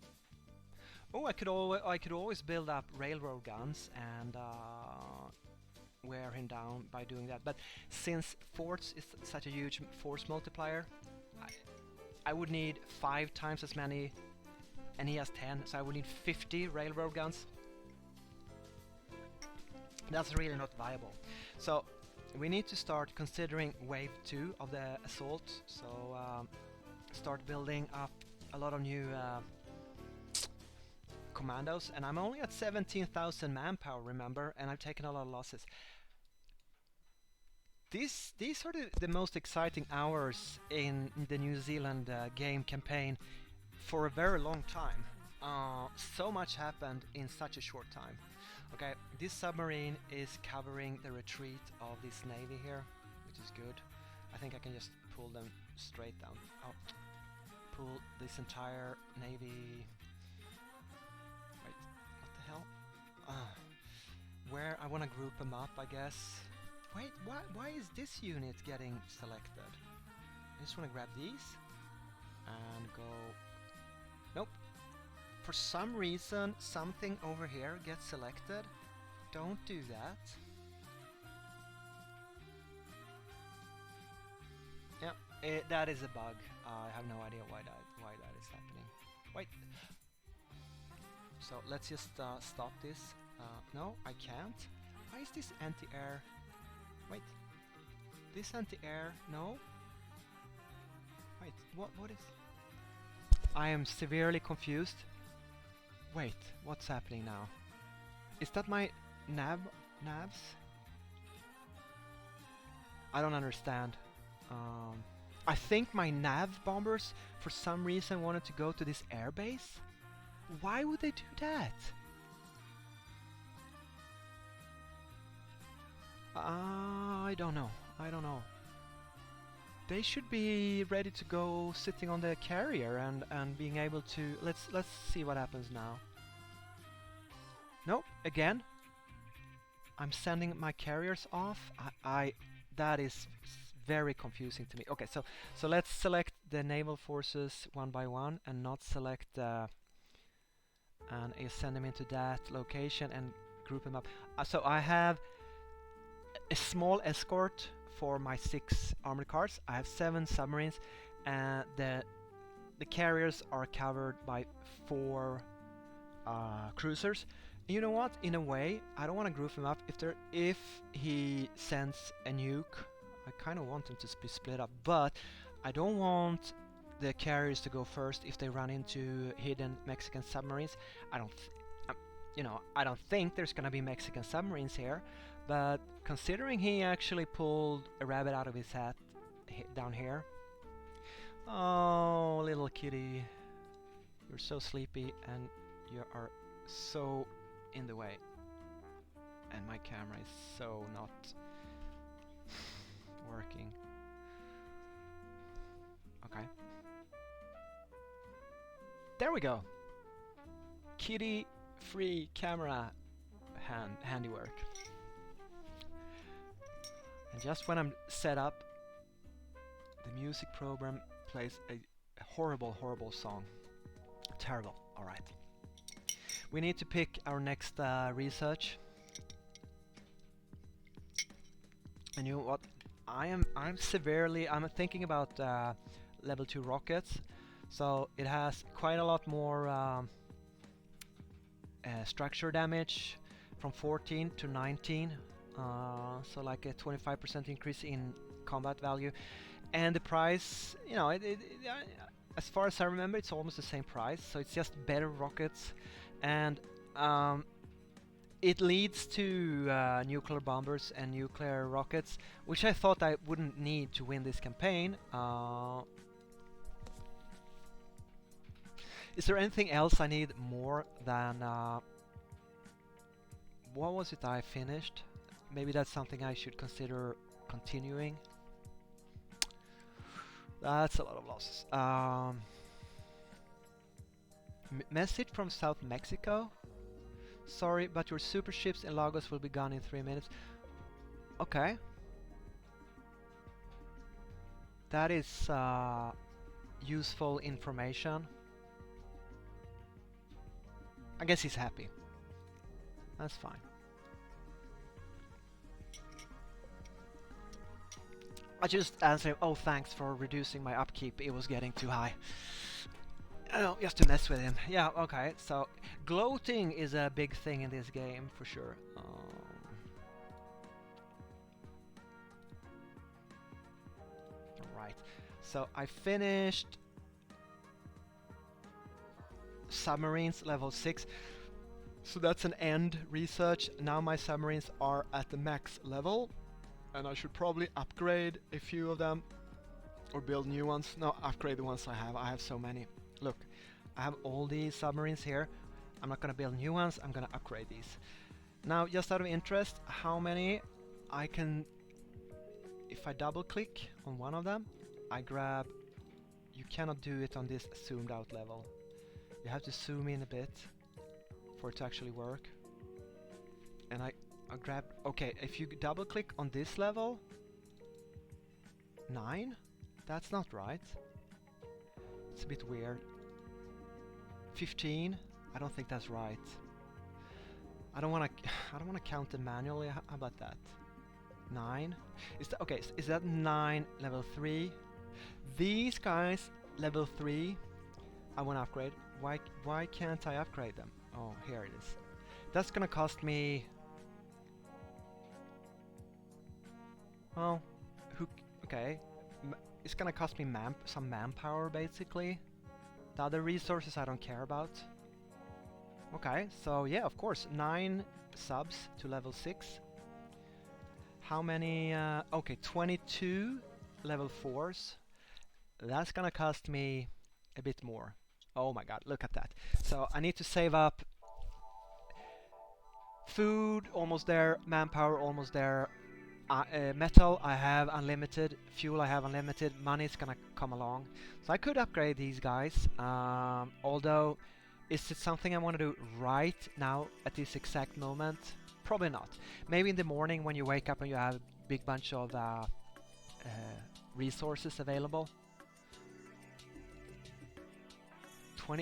Oh, I could always build up railroad guns and wear him down by doing that. But since forts is such a huge force multiplier, I would need 5 times as many, and he has 10, so I would need 50 railroad guns. That's really not viable. So we need to start considering wave 2 of the assault. So start building up a lot of new commandos, and I'm only at 17,000 manpower, remember, and I've taken a lot of losses. These are the most exciting hours in the New Zealand game campaign for a very long time. So much happened in such a short time. Okay, this submarine is covering the retreat of this navy here, which is good. I think I can just pull them straight down. Oh, pull this entire navy. Wait, what the hell? Where I want to group them up, I guess. Wait, why is this unit getting selected? I just want to grab these and go... Nope. For some reason, something over here gets selected. Don't do that. Yeah, that is a bug. I have no idea why that is happening. Wait. So let's just stop this. No, I can't. Why is this anti-air? Wait. This anti-air? No. Wait. What is? I am severely confused. Wait. What's happening now? Is that my navs? I don't understand. I think my nav bombers for some reason wanted to go to this airbase. Why would they do that? I don't know. They should be ready to go sitting on the carrier and being able to... Let's see what happens now. Nope, again. I'm sending my carriers off. That is very confusing to me. Okay, so let's select the naval forces one by one and not select and send them into that location and group them up. So I have a small escort for my 6 armored cars. I have 7 submarines, and the carriers are covered by 4 cruisers, You know what? In a way, I don't want to group him up. If he sends a nuke, I kind of want them to be split up, but I don't want the carriers to go first if they run into hidden Mexican submarines. I don't, I don't think there's gonna be Mexican submarines here, but considering he actually pulled a rabbit out of his hat down here. Oh, little kitty, you're so sleepy and you are so in the way, and my camera is so not working. Okay, there we go. Kitty free camera handiwork. And just when I'm set up, the music program plays a horrible song. Terrible. All right. We need to pick our next research. And you know what? I'm thinking about level 2 rockets. So it has quite a lot more structure damage from 14 to 19. So like a 25% increase in combat value. And the price, as far as I remember, it's almost the same price. So it's just better rockets. And it leads to nuclear bombers and nuclear rockets, which I thought I wouldn't need to win this campaign. Is there anything else I need more than... what was it I finished? Maybe that's something I should consider continuing. That's a lot of losses. Message from South Mexico. Sorry, but your super ships in Lagos will be gone in 3 minutes. Okay. That is useful information. I guess he's happy. That's fine. I just answered him, oh thanks for reducing my upkeep, it was getting too high. Oh, just to mess with him. Yeah, okay, so gloating is a big thing in this game, for sure. Right, so I finished submarines level 6. So that's an end research. Now my submarines are at the max level. And I should probably upgrade a few of them. Or build new ones. No, upgrade the ones I have. I have so many. Look, I have all these submarines here. I'm not going to build new ones. I'm going to upgrade these. Now, just out of interest, how many I can... If I double click on one of them, I grab... You cannot do it on this zoomed out level. You have to zoom in a bit for it to actually work. And I grab... Okay, if you double click on this level... 9? That's not right. It's a bit weird. 15? I don't think that's right. I don't want to count them manually. How about that? 9? Okay, is that 9 level 3? These guys level 3 I want to upgrade. Why can't I upgrade them? Oh, here it is. That's gonna cost me... Well, okay. It's gonna cost me some manpower, basically. The other resources I don't care about. Okay, so yeah, of course, 9 subs to level 6. How many... okay, 22 level 4s. That's gonna cost me a bit more. Oh my god, look at that. So I need to save up food, almost there, manpower, almost there. Metal, I have unlimited. Fuel, I have unlimited. Money's gonna come along. So I could upgrade these guys. Although, is it something I want to do right now at this exact moment? Probably not. Maybe in the morning when you wake up and you have a big bunch of resources available.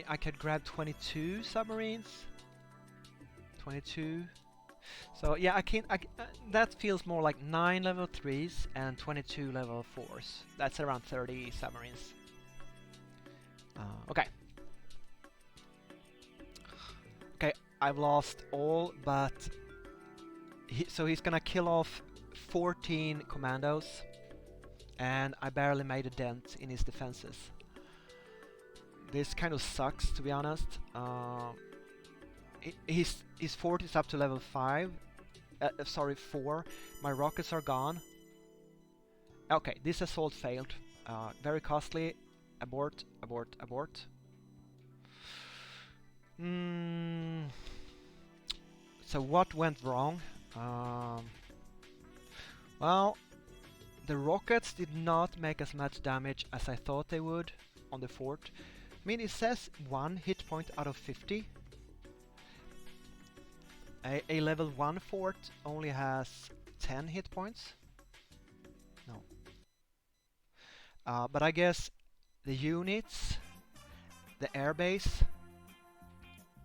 I could grab 22 submarines. 22. So yeah, that feels more like 9 level 3s and 22 level 4s. That's around 30 submarines. Okay. Okay, I've lost all but... so he's gonna kill off 14 commandos, and I barely made a dent in his defenses. This kind of sucks, to be honest. His fort is up to level 5. Sorry, 4. My rockets are gone. Okay, this assault failed. Very costly. Abort, abort, abort. So what went wrong? Well, the rockets did not make as much damage as I thought they would on the fort. I mean, it says 1 hit point out of 50. A level 1 fort only has 10 hit points. No. But I guess the units, the airbase,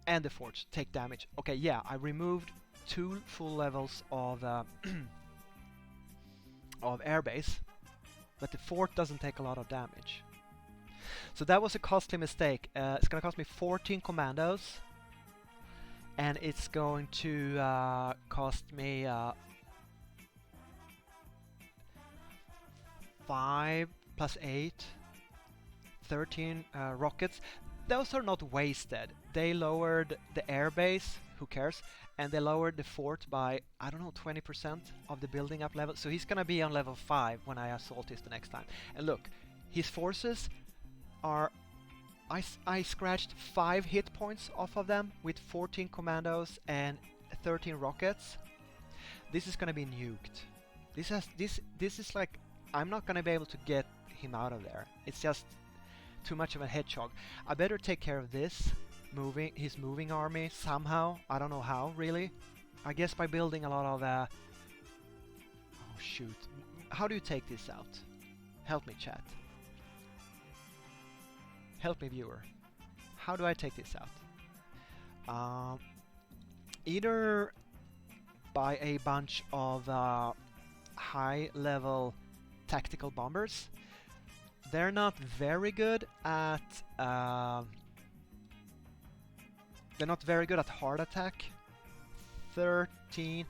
and the forts take damage. Okay, yeah, I removed 2 full levels of of airbase, but the fort doesn't take a lot of damage. So that was a costly mistake. It's gonna cost me 14 commandos, and it's going to cost me 5 plus 8, 13 rockets. Those are not wasted. They lowered the airbase, who cares, and they lowered the fort by, I don't know, 20% of the building up level. So he's gonna be on level 5 when I assault this the next time. And look, his forces are... I scratched 5 hit points off of them with 14 commandos and 13 rockets. This is gonna be nuked. This is like, I'm not gonna be able to get him out of there. It's just too much of a hedgehog. I better take care of this, his moving army somehow. I don't know how, really. I guess by building a lot of oh shoot. How do you take this out? Help me, chat. Help me, viewer. How do I take this out? Either by a bunch of high level tactical bombers. They're not very good at heart attack. 13.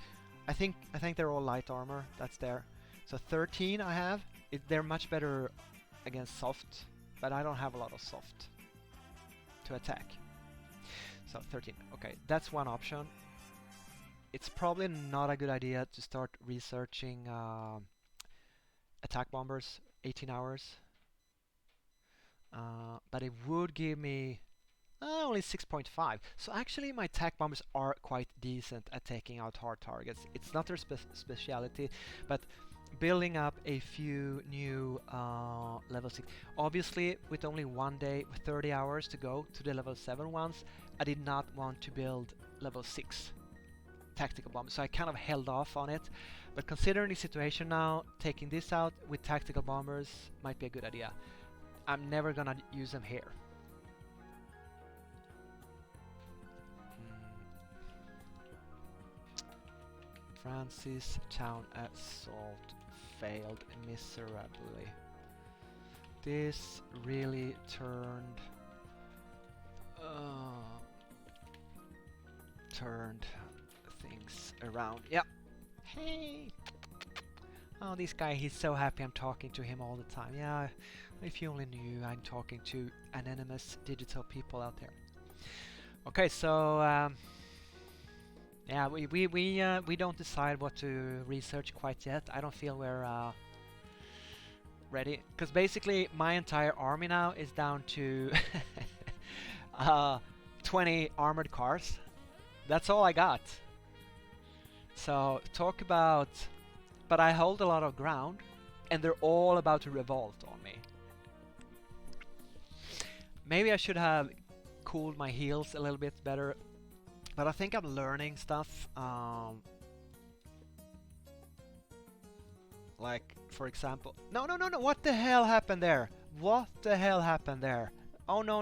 I think they're all light armor. That's there. So 13 I have. They're much better against soft, but I don't have a lot of soft to attack. So 13. Okay, that's one option. It's probably not a good idea to start researching attack bombers 18 hours. But it would give me only 6.5. So actually my attack bombers are quite decent at taking out hard targets. It's not their speciality, but building up a few new level 6. Obviously, with only one day, 30 hours to go to the level 7 ones, I did not want to build level 6 tactical bombers, so I kind of held off on it. But considering the situation now, taking this out with tactical bombers might be a good idea. I'm never gonna use them here. Francistown assault failed miserably. This really turned things around. Yeah. Hey. Oh, this guy, he's so happy I'm talking to him all the time. Yeah, if you only knew I'm talking to anonymous digital people out there. Okay, so yeah, we don't decide what to research quite yet. I don't feel we're ready, because basically my entire army now is down to 20 armored cars. That's all I got. So talk about, but I hold a lot of ground, and they're all about to revolt on me. Maybe I should have cooled my heels a little bit better, but I think I'm learning stuff. Like, for example, no, what the hell happened there? What the hell happened there? Oh no.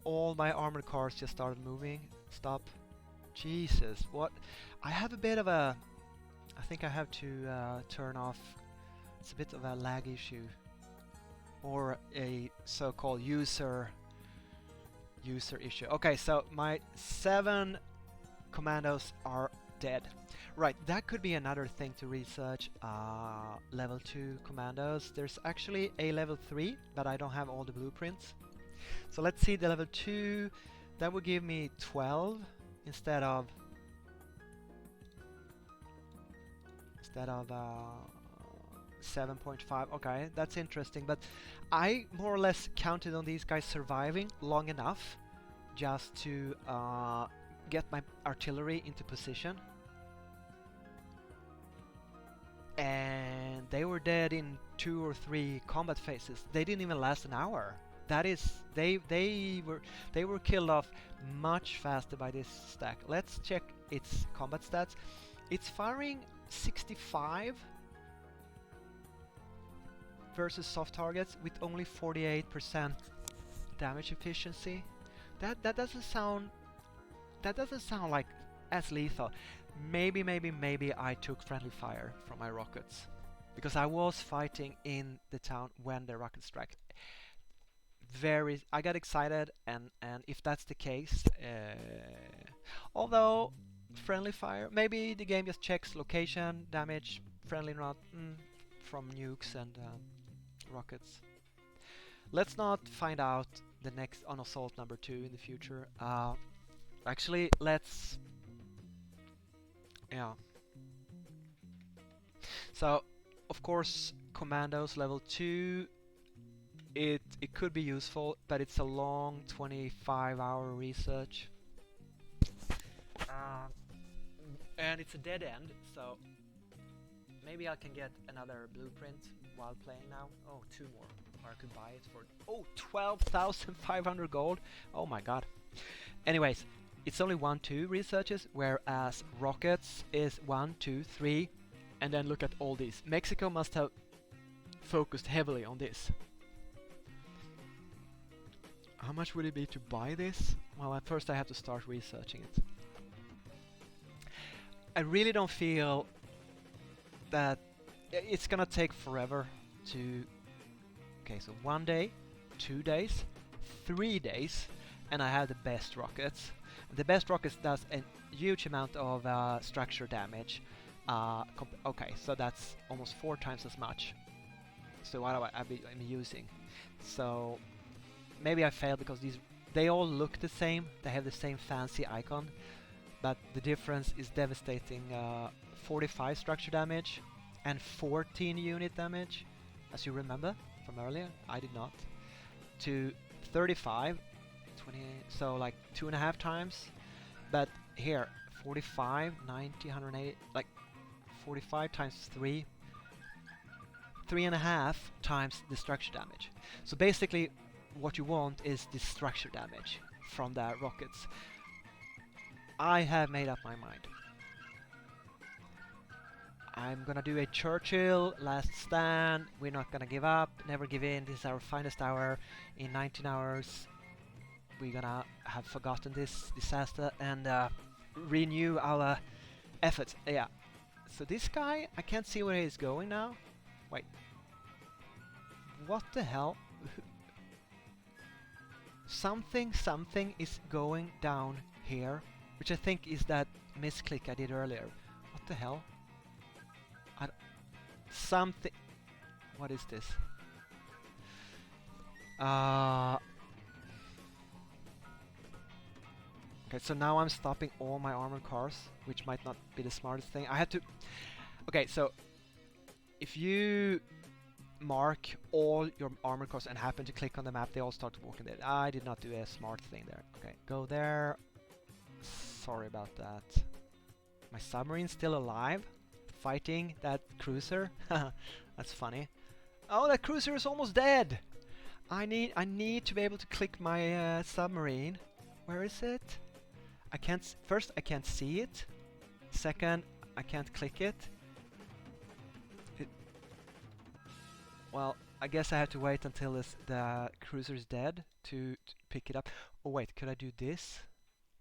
All my armored cars just started moving. Stop. Jesus, what? I have a bit of a... I think I have to turn off... It's a bit of a lag issue. Or a so-called user User issue. Okay, so my 7 commandos are dead. Right, that could be another thing to research. Level 2 commandos. There's actually a level 3, but I don't have all the blueprints. So let's see the level 2. That would give me 12 instead of 7.5. Okay, that's interesting, but I more or less counted on these guys surviving long enough just to get my artillery into position. And they were dead in 2 or 3 combat phases. They didn't even last an hour. That is, they were killed off much faster by this stack. Let's check its combat stats. It's firing 65 versus soft targets with only 48% damage efficiency. That doesn't sound like as lethal. Maybe I took friendly fire from my rockets because I was fighting in the town when the rocket struck. I got excited, and if that's the case, although friendly fire, maybe the game just checks location damage, friendly not from nukes and rockets. Let's not find out the next on assault number 2 in the future. Actually, let's so of course commandos level 2, it could be useful, but it's a long 25-hour research, and it's a dead end, so maybe I can get another blueprint while playing now. Oh, 2 more, or I could buy it for 12,500 gold. Oh my god. Anyways, it's only 1-2 researches, whereas rockets is 1-2-3, and then look at all these. Mexico must have focused heavily on this. How much would it be to buy this? Well, at first I have to start researching it. I really don't feel that it's gonna take forever to... Okay, so 1 day, 2 days, 3 days, and I have the best rockets. The best rockets does a huge amount of structure damage. Okay, so that's almost 4 times as much. So what I'm using. So maybe I failed because they all look the same. They have the same fancy icon, but the difference is devastating. 45 structure damage and 14 unit damage, as you remember from earlier. I did not. To 35, 20, so like 2.5 times. But here, 45, 90, 180, like 45 times 3, 3.5 times the structure damage. So basically, what you want is the structure damage from the rockets. I have made up my mind. I'm gonna do a Churchill last stand. We're not gonna give up, never give in. This is our finest hour. In 19 hours, we're gonna have forgotten this disaster and renew our efforts. Yeah. So this guy, I can't see where he's going now. Wait. What the hell? Something is going down here, which I think is that misclick I did earlier. What the hell? Something. What is this? Okay, so now I'm stopping all my armored cars, which might not be the smartest thing. I have to... Okay, so if you mark all your armored cars and happen to click on the map, they all start walking there. I did not do a smart thing there. Okay, go there. Sorry about that. My submarine's still alive, fighting that cruiser. That's funny. Oh, that cruiser is almost dead. I need to be able to click my submarine. Where is it? I can't. First, I can't see it. Second, I can't click it. Well, I guess I have to wait until the cruiser is dead to pick it up. Oh wait, could I do this?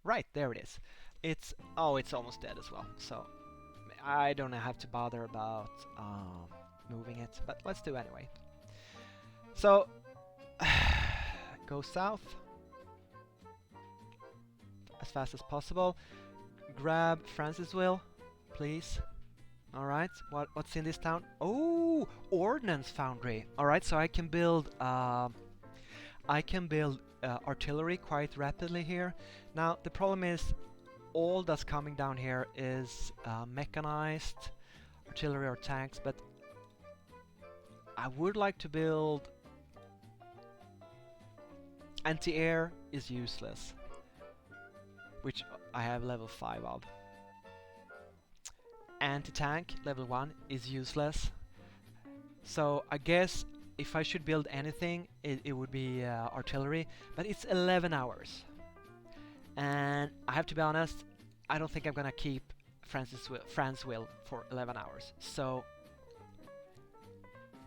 Right, there it is. It's almost dead as well. So I don't have to bother about moving it, but let's do anyway. So go south. as fast as possible. Grab Francistown, please. Alright, what's in this town? Oh, Ordnance Foundry. Alright, so I can build artillery quite rapidly here. Now, the problem is all that's coming down here is mechanized artillery or tanks, but I would like to build... Anti-air is useless, which I have level 5 of. Anti-tank, level 1, is useless. So I guess if I should build anything, it would be artillery, but it's 11 hours. And I have to be honest, I don't think I'm gonna keep Francistown for 11 hours. So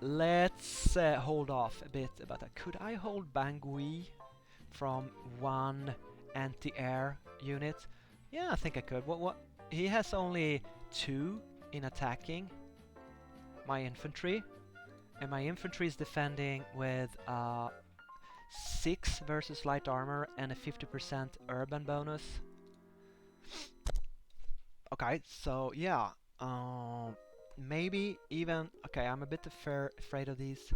let's hold off a bit about that. Could I hold Bangui from one anti-air unit? Yeah, I think I could. What? He has only 2 in attacking my infantry, and my infantry is defending with 6 versus light armor and a 50% urban bonus. Okay, so yeah, maybe even... Okay, I'm a bit afraid of these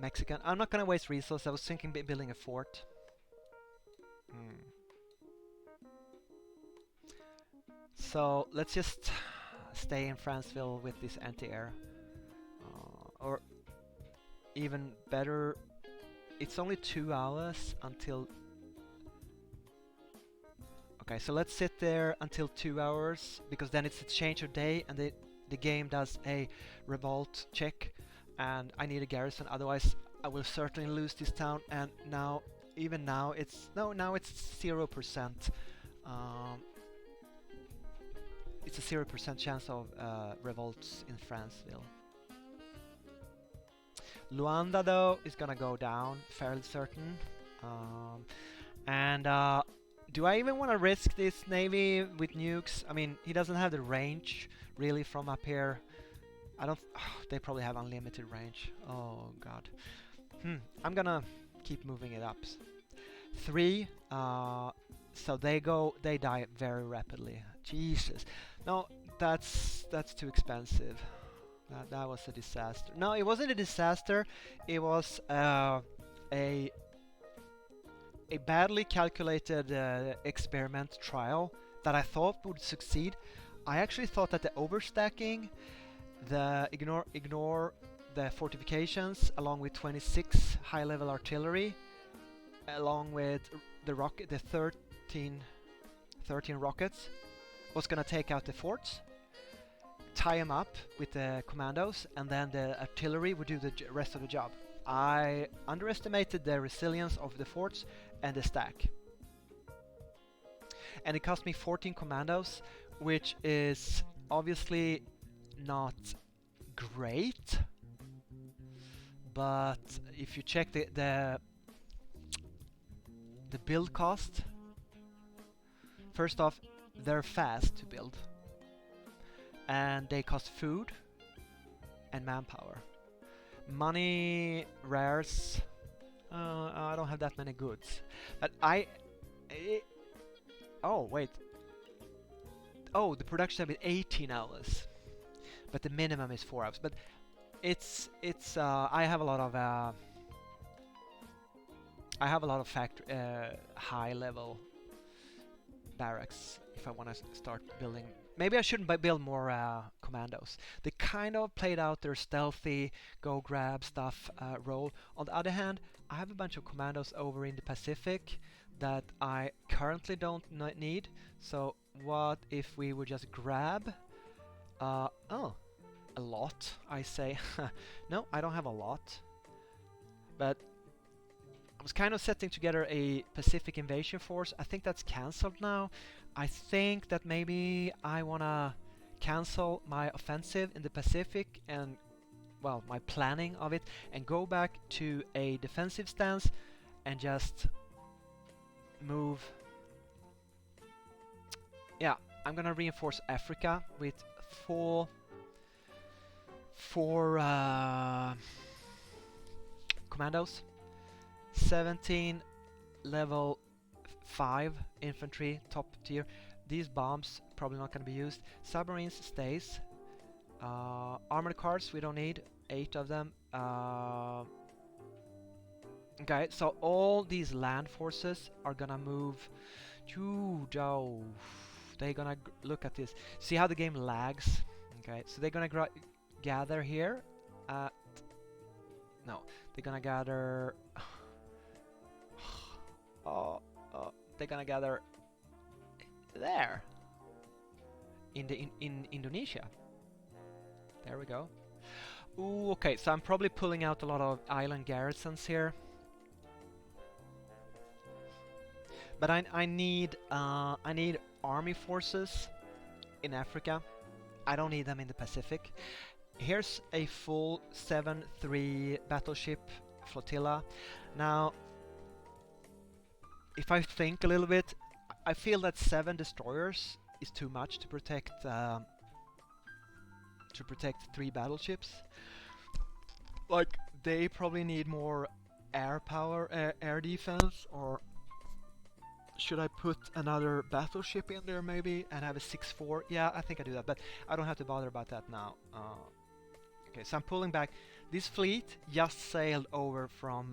Mexican... I'm not gonna waste resources. I was thinking building a fort. So let's just stay in Franceville with this anti-air. Or even better, it's only 2 hours until... Okay, so let's sit there until 2 hours, because then it's a change of day and the game does a revolt check, and I need a garrison, otherwise I will certainly lose this town. And now, even now, it's... No, now it's 0%. It's a 0% chance of revolts in Franceville. Luanda, though, is gonna go down, fairly certain. Do I even want to risk this navy with nukes? I mean, he doesn't have the range, really, from up here. I don't... they probably have unlimited range. Oh, God. I'm gonna keep moving it up. 3, so they die very rapidly. Jesus. No, that's too expensive. That was a disaster. No, it wasn't a disaster. It was a badly calculated experiment trial that I thought would succeed. I actually thought that the overstacking, the ignore the fortifications, along with 26 high-level artillery, along with the 13 rockets, was gonna take out the forts, tie them up with the commandos, and then the artillery would do the rest of the job. I underestimated the resilience of the forts and the stack. And it cost me 14 commandos, which is obviously not great. But if you check the build cost, first off, they're fast to build. And they cost food and manpower. Money, rares, I don't have that many goods. But oh, wait. Oh, the production time is 18 hours. But the minimum is 4 hours. But I have a lot of high level barracks if I want to start building. Maybe I shouldn't build more commandos. They kind of played out their stealthy, go grab stuff role. On the other hand, I have a bunch of commandos over in the Pacific that I currently don't need. So what if we would just grab... a lot, I say. No, I don't have a lot. But I was kind of setting together a Pacific invasion force. I think that's cancelled now. I think that maybe I wanna cancel my offensive in the Pacific and, well, my planning of it, and go back to a defensive stance and just move. Yeah, I'm gonna reinforce Africa with four commandos, 17 level 5 infantry, top tier. These bombs probably not going to be used. Submarines stays. Armored cars we don't need, 8 of them. Okay, so all these land forces are gonna move to Zhou. They're gonna look at this. See how the game lags? Okay, so they're gonna gather here. No, they're gonna gather. They're gonna gather there in Indonesia. There we go. Ooh, okay, so I'm probably pulling out a lot of island garrisons here. But I need army forces in Africa. I don't need them in the Pacific. Here's a full 7-3 battleship flotilla. Now, if I think a little bit, I feel that 7 destroyers is too much to protect 3 battleships. Like, they probably need more air power, air defense, or should I put another battleship in there maybe and have a 6-4? Yeah, I think I do that, but I don't have to bother about that now. Okay, so I'm pulling back. This fleet just sailed over from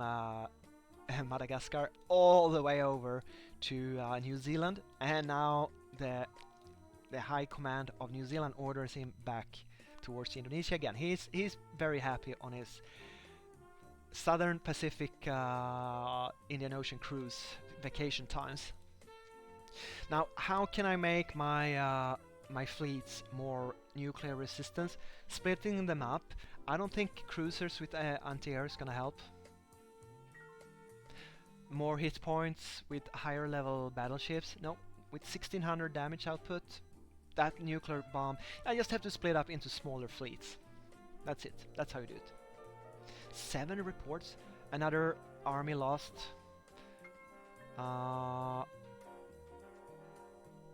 Madagascar all the way over to New Zealand, and now the High Command of New Zealand orders him back towards Indonesia again. He's very happy on his Southern Pacific Indian Ocean cruise vacation times. Now, how can I make my my fleets more nuclear resistance? Splitting them up. I don't think cruisers with anti-air is gonna help. More hit points with higher level battleships. No, with 1600 damage output, that nuclear bomb. I just have to split up into smaller fleets. That's it. That's how you do it. 7 reports. Another army lost.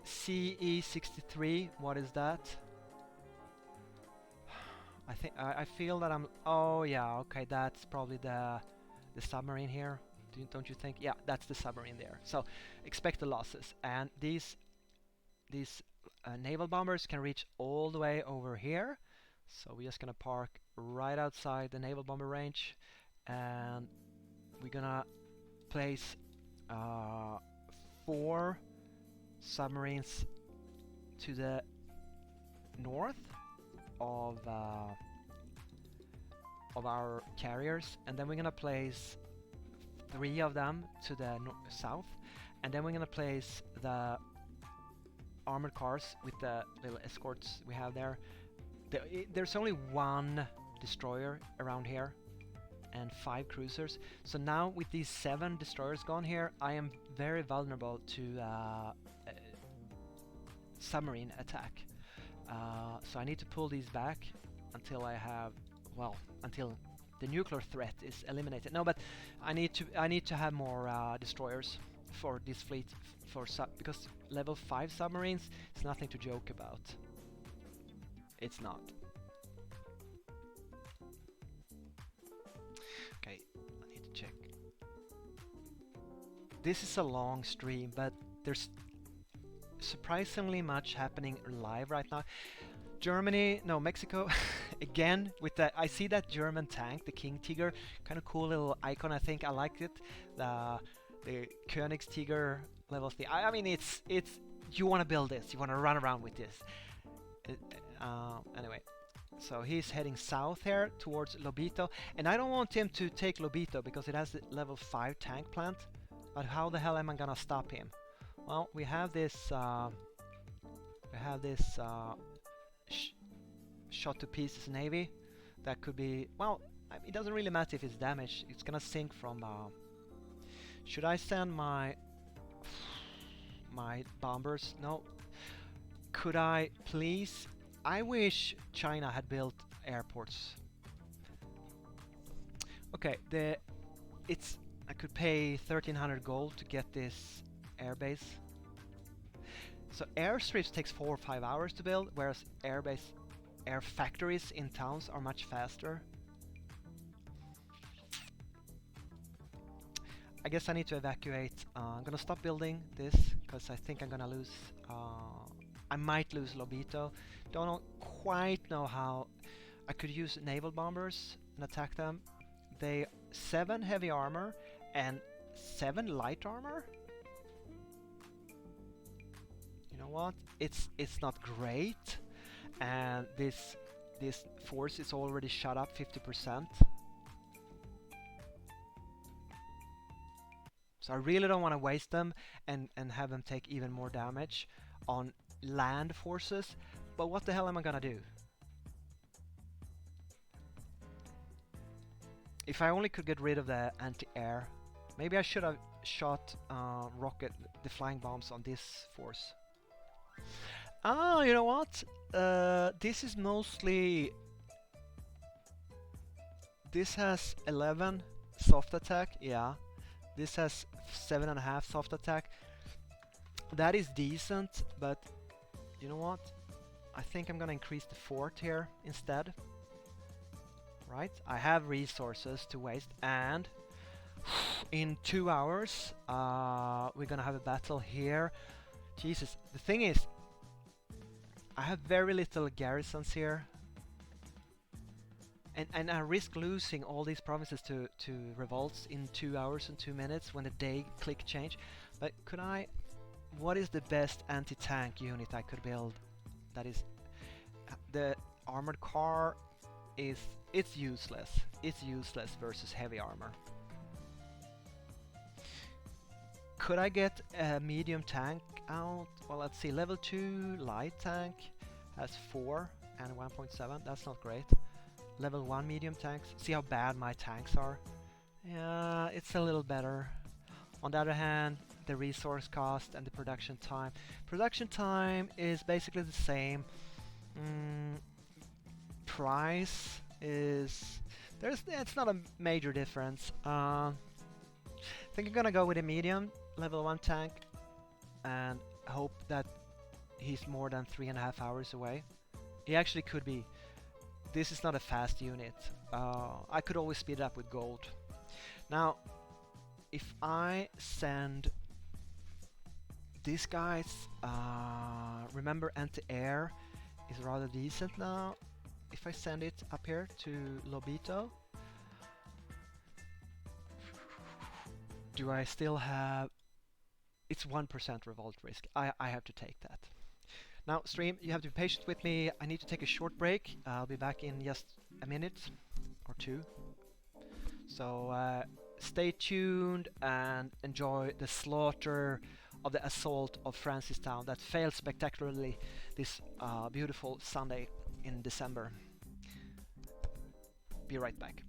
CE63, what is that? I feel that I'm. Oh yeah, okay, that's probably the submarine here. Don't you think? Yeah, that's the submarine there. So expect the losses, and these naval bombers can reach all the way over here. So we're just gonna park right outside the naval bomber range, and we're gonna place 4 submarines to the north of our carriers, and then we're gonna place 3 of them to the south, and then we're gonna place the armored cars with the little escorts we have there. There's only 1 destroyer around here and 5 cruisers, so now with these 7 destroyers gone here, I am very vulnerable to submarine attack. So I need to pull these back until I have, well, until the nuclear threat is eliminated. No, but I need to have more destroyers for this fleet, because level 5 submarines is nothing to joke about. It's not. Okay, I need to check. This is a long stream, but there's surprisingly much happening live right now. Germany, no, Mexico, again with the. I see that German tank, the King Tiger, kind of cool little icon. I think I like it. The Königstiger level 3. I mean, it's you want to build this. You want to run around with this. Anyway, so he's heading south here towards Lobito, and I don't want him to take Lobito because it has the level 5 tank plant. But how the hell am I gonna stop him? Well, we have this. Shot to pieces navy. That could be. Well, it doesn't really matter if it's damaged. It's gonna sink from. Should I send my bombers? No. Could I please? I wish China had built airports. Okay, I could pay 1300 gold to get this airbase. So airstrips takes 4 or 5 hours to build, whereas air factories in towns are much faster. I guess I need to evacuate. I'm gonna stop building this because I think I'm gonna lose. I might lose Lobito. Quite know how. I could use naval bombers and attack them. They 7 heavy armor and 7 light armor. You know what? It's not great, and this force is already shot up 50%. So I really don't want to waste them and have them take even more damage on land forces. But what the hell am I gonna do? If I only could get rid of the anti-air, maybe I should have shot the flying bombs on this force. Ah, you know what? This is mostly. This has 11 soft attack, yeah. This has 7.5 soft attack. That is decent, but you know what? I think I'm gonna increase the fort here instead. Right? I have resources to waste, and in 2 hours we're gonna have a battle here. Jesus, the thing is, I have very little garrisons here, and I risk losing all these provinces to revolts in 2 hours and 2 minutes when the day click change. But could I? What is the best anti-tank unit I could build? That is the armored car. It's useless. It's useless versus heavy armor. Could I get a medium tank out? Well, let's see. Level 2 light tank has 4 and 1.7. That's not great. Level 1 medium tanks. See how bad my tanks are? Yeah, it's a little better. On the other hand, the resource cost and the production time. Production time is basically the same. Price is it's not a major difference. I think I'm gonna go with a medium level 1 tank and hope that he's more than 3.5 hours away. He actually could be. This is not a fast unit. I could always speed it up with gold. Now, if I send these guys, remember anti-air is rather decent now. If I send it up here to Lobito, do I still have? It's 1% revolt risk. I have to take that. Now, stream, you have to be patient with me. I need to take a short break. I'll be back in just a minute or two. So stay tuned and enjoy the slaughter of the assault of Francistown that failed spectacularly this beautiful Sunday in December. Be right back.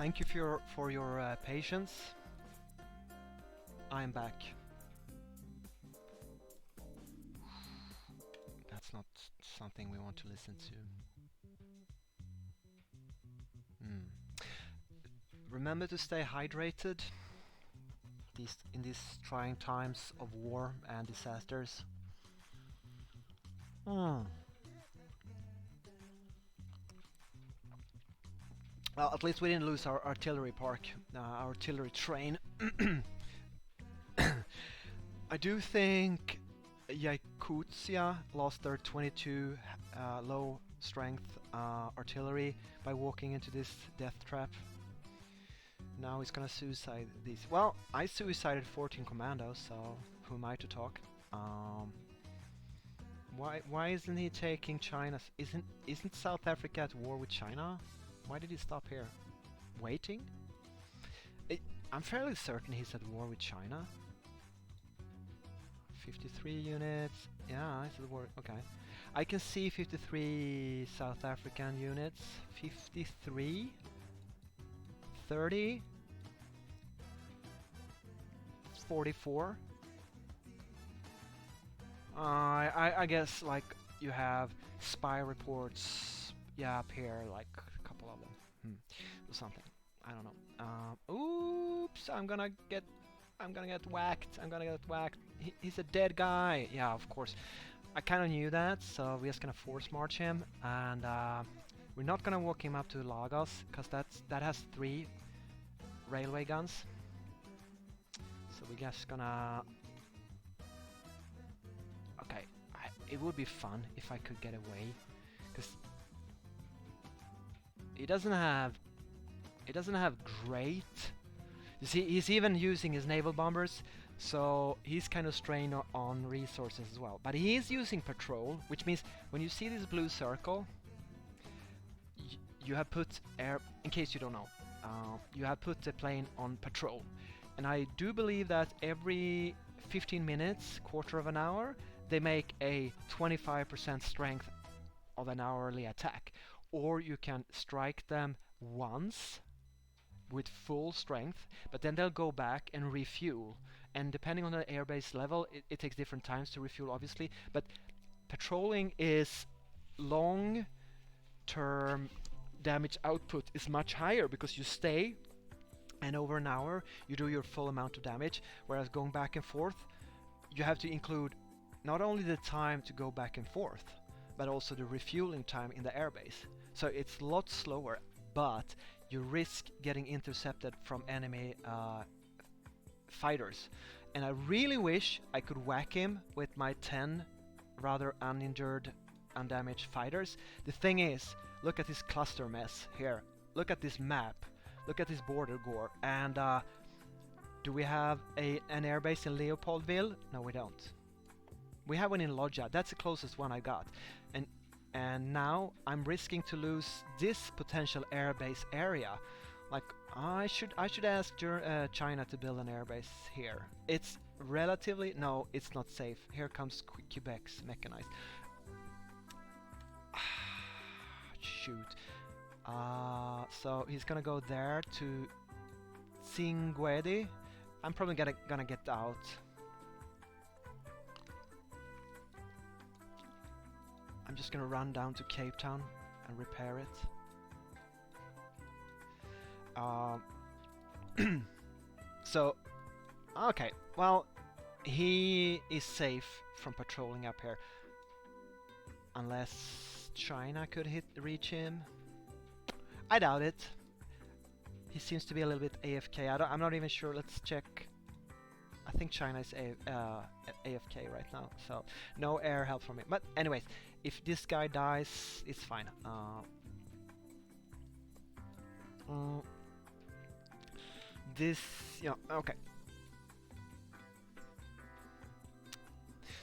Thank you for your patience. I'm back. That's not something we want to listen to. Hmm. Remember to stay hydrated in these trying times of war and disasters. Hmm. Well, at least we didn't lose our artillery park, our artillery train. I do think Yakutia lost their 22 low strength artillery by walking into this death trap. Now he's gonna suicide these. Well, I suicided 14 commandos, so who am I to talk? Why isn't he taking China? Isn't South Africa at war with China? Why did he stop here? Waiting? I'm fairly certain he's at war with China. 53 units. Yeah, he's at war. Okay. I can see 53 South African units. 53. 30. 44. I guess like you have spy reports. Yeah, up here, like a couple of them. Or something. I don't know. Oops! I'm gonna get whacked. He's a dead guy. Yeah, of course. I kind of knew that, so we're just gonna force march him, and we're not gonna walk him up to Lagos, because that has 3 railway guns. So we're just gonna... Okay, it would be fun if I could get away, because he doesn't have great... You see, he's even using his naval bombers, so he's kind of strained on resources as well. But he is using patrol, which means when you see this blue circle, you have put air... In case you don't know, you have put the plane on patrol. And I do believe that every 15 minutes, quarter of an hour, they make a 25% strength of an hourly attack. Or you can strike them once with full strength, but then they'll go back and refuel. And depending on the airbase level, it takes different times to refuel, obviously. But patrolling is long-term damage output is much higher because you stay, and over an hour you do your full amount of damage. Whereas going back and forth, you have to include not only the time to go back and forth, but also the refueling time in the airbase. So it's a lot slower, but you risk getting intercepted from enemy fighters. And I really wish I could whack him with my 10 rather uninjured, undamaged fighters. The thing is, look at this cluster mess here. Look at this map. Look at this border gore. And do we have an airbase in Leopoldville? No, we don't. We have one in Lodja. That's the closest one I got. And now I'm risking to lose this potential airbase area. Like, I should ask China to build an airbase here. It's relatively... No, it's not safe. Here comes Quebec's mechanized. Shoot. So he's gonna go there to Tsingwedi. I'm probably gonna get out. I'm just gonna run down to Cape Town and repair it. So, okay, well, he is safe from patrolling up here. Unless China could reach him. I doubt it. He seems to be a little bit AFK. I'm not even sure. Let's check. I think China is AFK right now, so no air help from him. But anyways, if this guy dies, it's fine. Okay.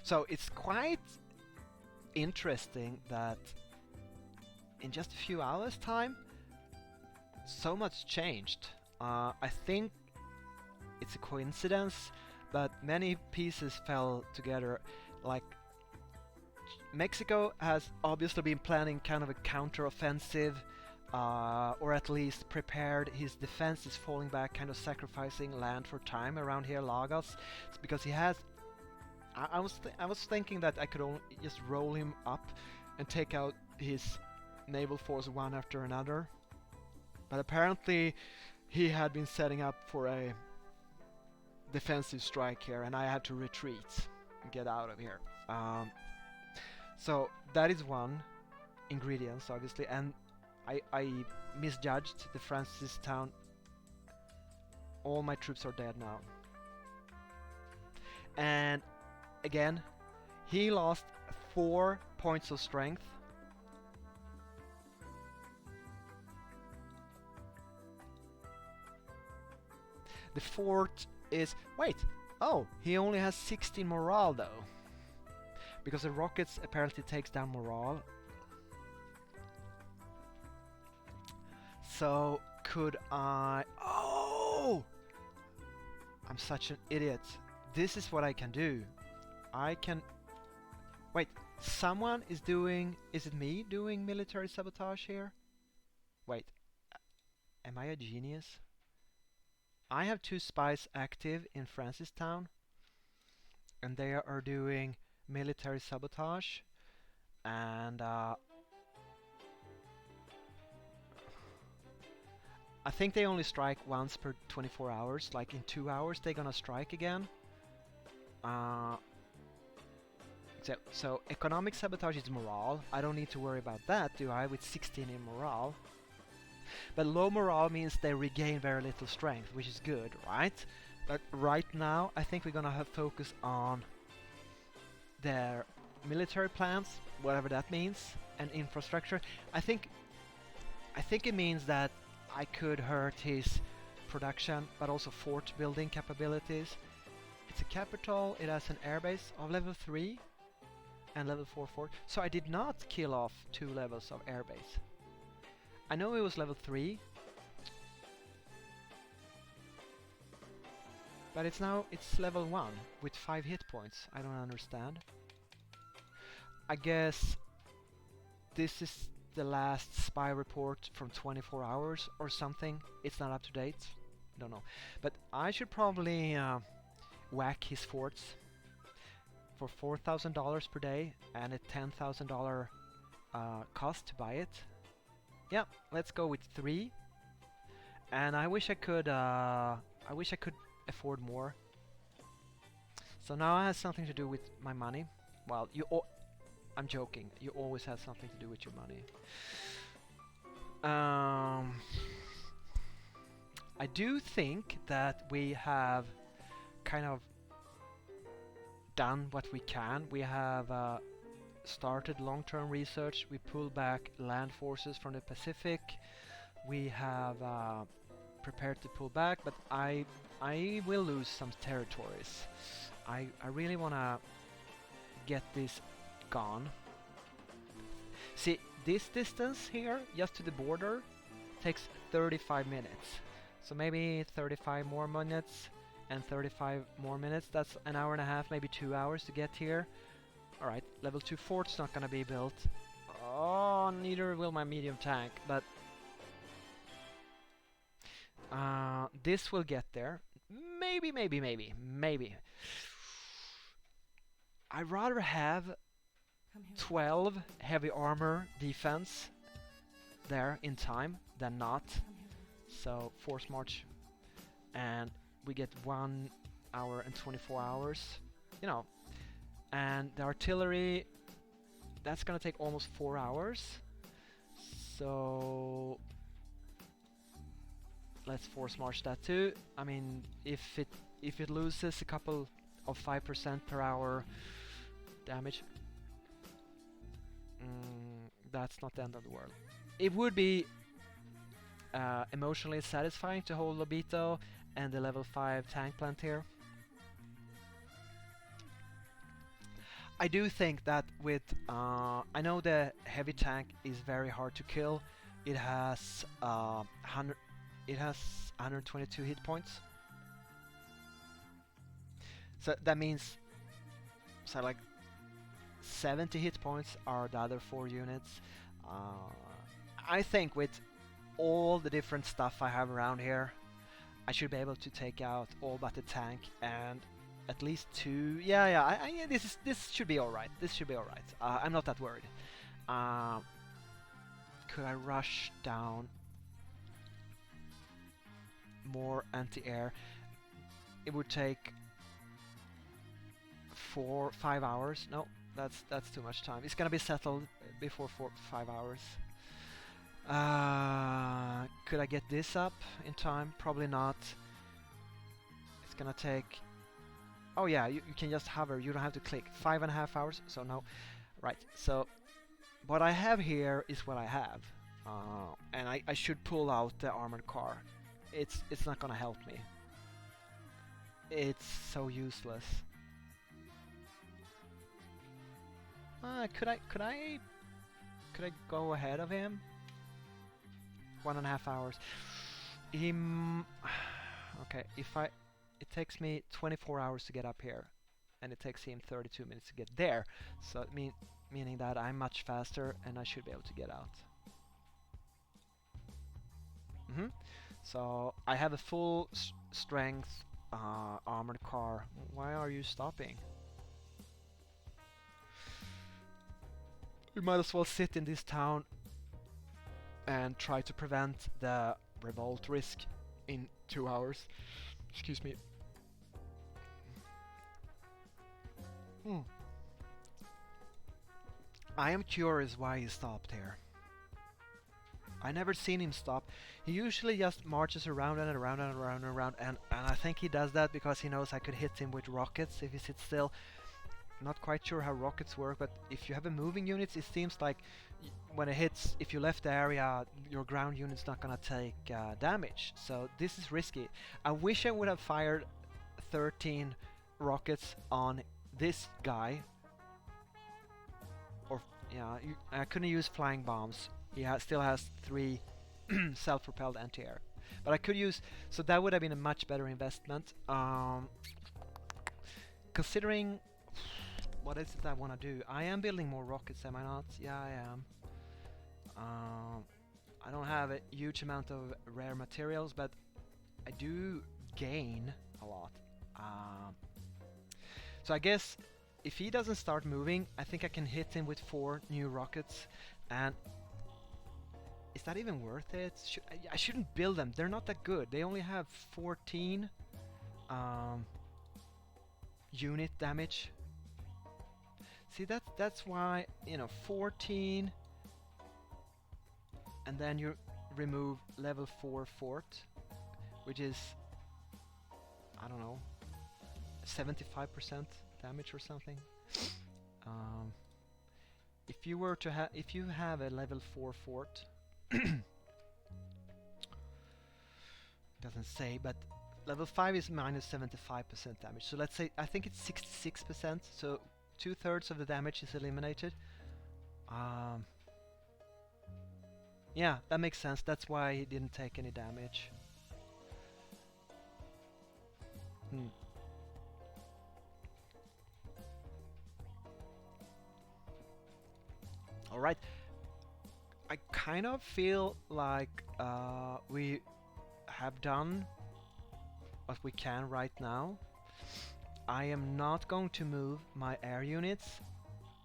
So it's quite interesting that in just a few hours time, so much changed. I think it's a coincidence, but many pieces fell together. Like, Mexico has obviously been planning kind of a counter-offensive or at least prepared his defenses, falling back, kind of sacrificing land for time around here, Lagos. It's because he has. I was thinking that I could only just roll him up and take out his naval force one after another, but apparently he had been setting up for a defensive strike here, and I had to retreat and get out of here. So that is one ingredient, obviously, and I misjudged the Francistown. All my troops are dead now. And again, he lost 4 points of strength. The fort is... Wait! Oh, he only has 16 morale though. Because the rockets apparently takes down morale. So, could I... Oh! I'm such an idiot. This is what I can do. I can... Wait, someone is doing... Is it me doing military sabotage here? Wait, am I a genius? I have 2 spies active in Francistown, and they are doing military sabotage, and I think they only strike once per 24 hours, like in 2 hours they're gonna strike again. So economic sabotage is morale. I don't need to worry about that, do I, with 16 in morale. But low morale means they regain very little strength, which is good, right? But right now, I think we're gonna have focus on their military plans, whatever that means, and infrastructure. I think it means that I could hurt his production, but also fort building capabilities. It's a capital, it has an airbase of level 3 and level 4 fort. So I did not kill off 2 levels of airbase. I know it was level 3, but it's level 1 with 5 hit points. I don't understand. I guess this is the last spy report from 24 hours or something. It's not up to date. Don't know. But I should probably whack his forts for $4,000 per day and a $10,000 cost to buy it. Yeah, let's go with 3. And I wish I could afford more. So now it has something to do with my money. Well, I'm joking. You always have something to do with your money. I do think that we have kind of done what we can. We have started long-term research. We pulled back land forces from the Pacific. We have prepared to pull back, but I will lose some territories. I really want to get this gone. See, this distance here, just to the border, takes 35 minutes. So maybe 35 more minutes and 35 more minutes. That's an hour and a half, maybe 2 hours to get here. Alright, level 2 fort's not gonna be built. Oh, neither will my medium tank, but this will get there. Maybe. I'd rather have 12 heavy armor defense there in time than not. So force march, and we get 1 hour and 24 hours, you know. And the artillery, that's gonna take almost 4 hours. So let's force march that too. I mean, if it loses a couple of 5% per hour damage, that's not the end of the world. It would be emotionally satisfying to hold Lobito and the level 5 tank plant here. I do think that with I know the heavy tank is very hard to kill. It has 122 hit points. So that means like 70 hit points are the other 4 units. I think with all the different stuff I have around here, I should be able to take out all but the tank and at least two. Yeah, this should be all right. This should be all right. I'm not that worried. Could I rush down more anti-air? It would take 4-5 hours. No, that's too much time. It's gonna be settled before 4-5 hours. Could I get this up in time? Probably not. It's gonna take... Oh yeah, you can just hover, you don't have to click. 5.5 hours, so no. Right, so what I have here is what I have. And I should pull out the armored car. It's not gonna help me. It's so useless. Could I go ahead of him? 1.5 hours. Okay, it takes me 24 hours to get up here, and it takes him 32 minutes to get there. So meaning that I'm much faster, and I should be able to get out. So I have a full strength armored car. Why are you stopping? We might as well sit in this town and try to prevent the revolt risk in 2 hours. Excuse me. I am curious why he stopped here. I never seen him stop. He usually just marches around and around and around and around, and I think he does that because he knows I could hit him with rockets if he sits still. Not quite sure how rockets work, but if you have a moving unit, it seems like when it hits, if you left the area, your ground unit's not gonna take damage. So this is risky. I wish I would have fired 13 rockets on this guy. Or yeah, I couldn't use flying bombs. He still has 3 self-propelled anti-air. But I could use, so that would have been a much better investment. Considering what is it I want to do? I am building more rockets, am I not? Yeah, I am. I don't have a huge amount of rare materials, but I do gain a lot. So I guess if he doesn't start moving, I think I can hit him with 4 new rockets. And is that even worth it? I shouldn't build them. They're not that good. They only have 14 unit damage. See, that's why, 14, and then you remove level 4 fort, which is, I don't know, 75% damage or something. If you were to if you have a level 4 fort, doesn't say, but level 5 is minus 75% damage. So let's say, I think it's 66%, so 2/3 of the damage is eliminated. Yeah, that makes sense. That's why he didn't take any damage. Alright. I kind of feel like we have done what we can right now. I am not going to move my air units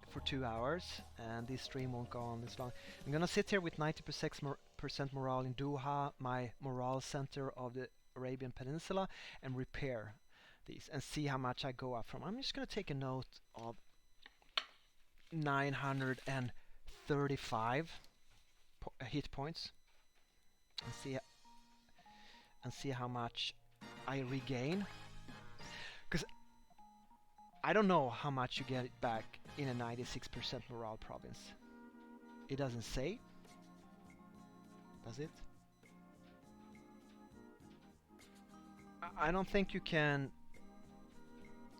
for 2 hours, and this stream won't go on this long. I'm gonna sit here with 90% morale in Doha, my morale center of the Arabian Peninsula, and repair these and see how much I go up from. I'm just gonna take a note of 935 hit points and see how much I regain. Because I don't know how much you get it back in a 96% morale province. It doesn't say. Does it? I don't think you can.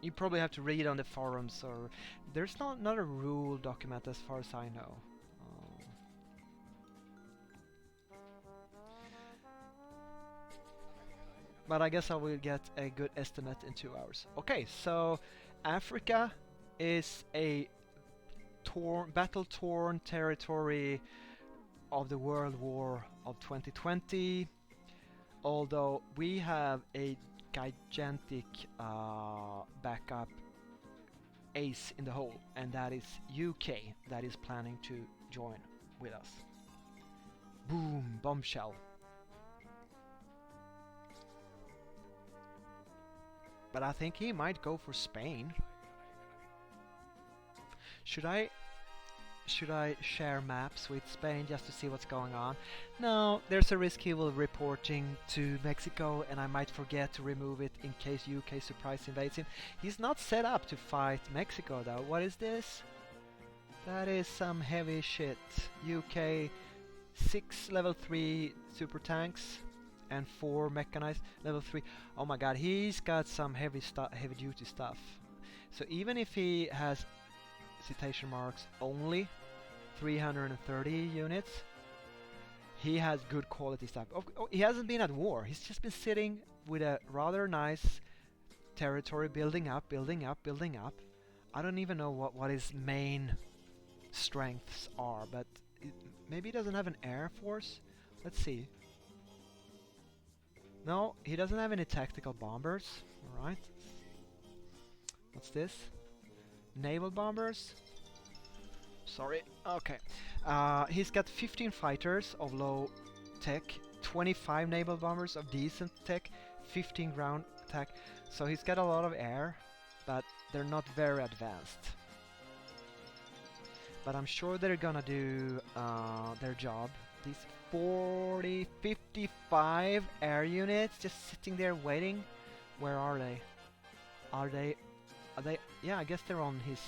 You probably have to read on the forums, or there's not a rule document as far as I know. But I guess I will get a good estimate in 2 hours. Okay, so Africa is a battle-torn territory of the World War of 2020, although we have a gigantic backup ace in the hole, and that is UK, that is planning to join with us. Boom, bombshell. But I think he might go for Spain. Should I share maps with Spain just to see what's going on? No, there's a risk he will reporting to Mexico and I might forget to remove it in case UK surprise invades him. He's not set up to fight Mexico though. What is this? That is some heavy shit. UK 6 level 3 super tanks and 4 mechanized level 3. Oh my god, he's got some heavy duty stuff. So even if he has citation marks only 330 units, he has good quality stuff. He hasn't been at war, he's just been sitting with a rather nice territory, building up. I don't even know what his main strengths are, but maybe he doesn't have an air force. Let's see. No, he doesn't have any tactical bombers. Alright. What's this? Naval bombers? Sorry. Okay. He's got 15 fighters of low tech, 25 naval bombers of decent tech, 15 ground attack. So he's got a lot of air, but they're not very advanced. But I'm sure they're gonna do their job. These 40, 55 air units just sitting there waiting. Where are they? Are they? Yeah, I guess they're on his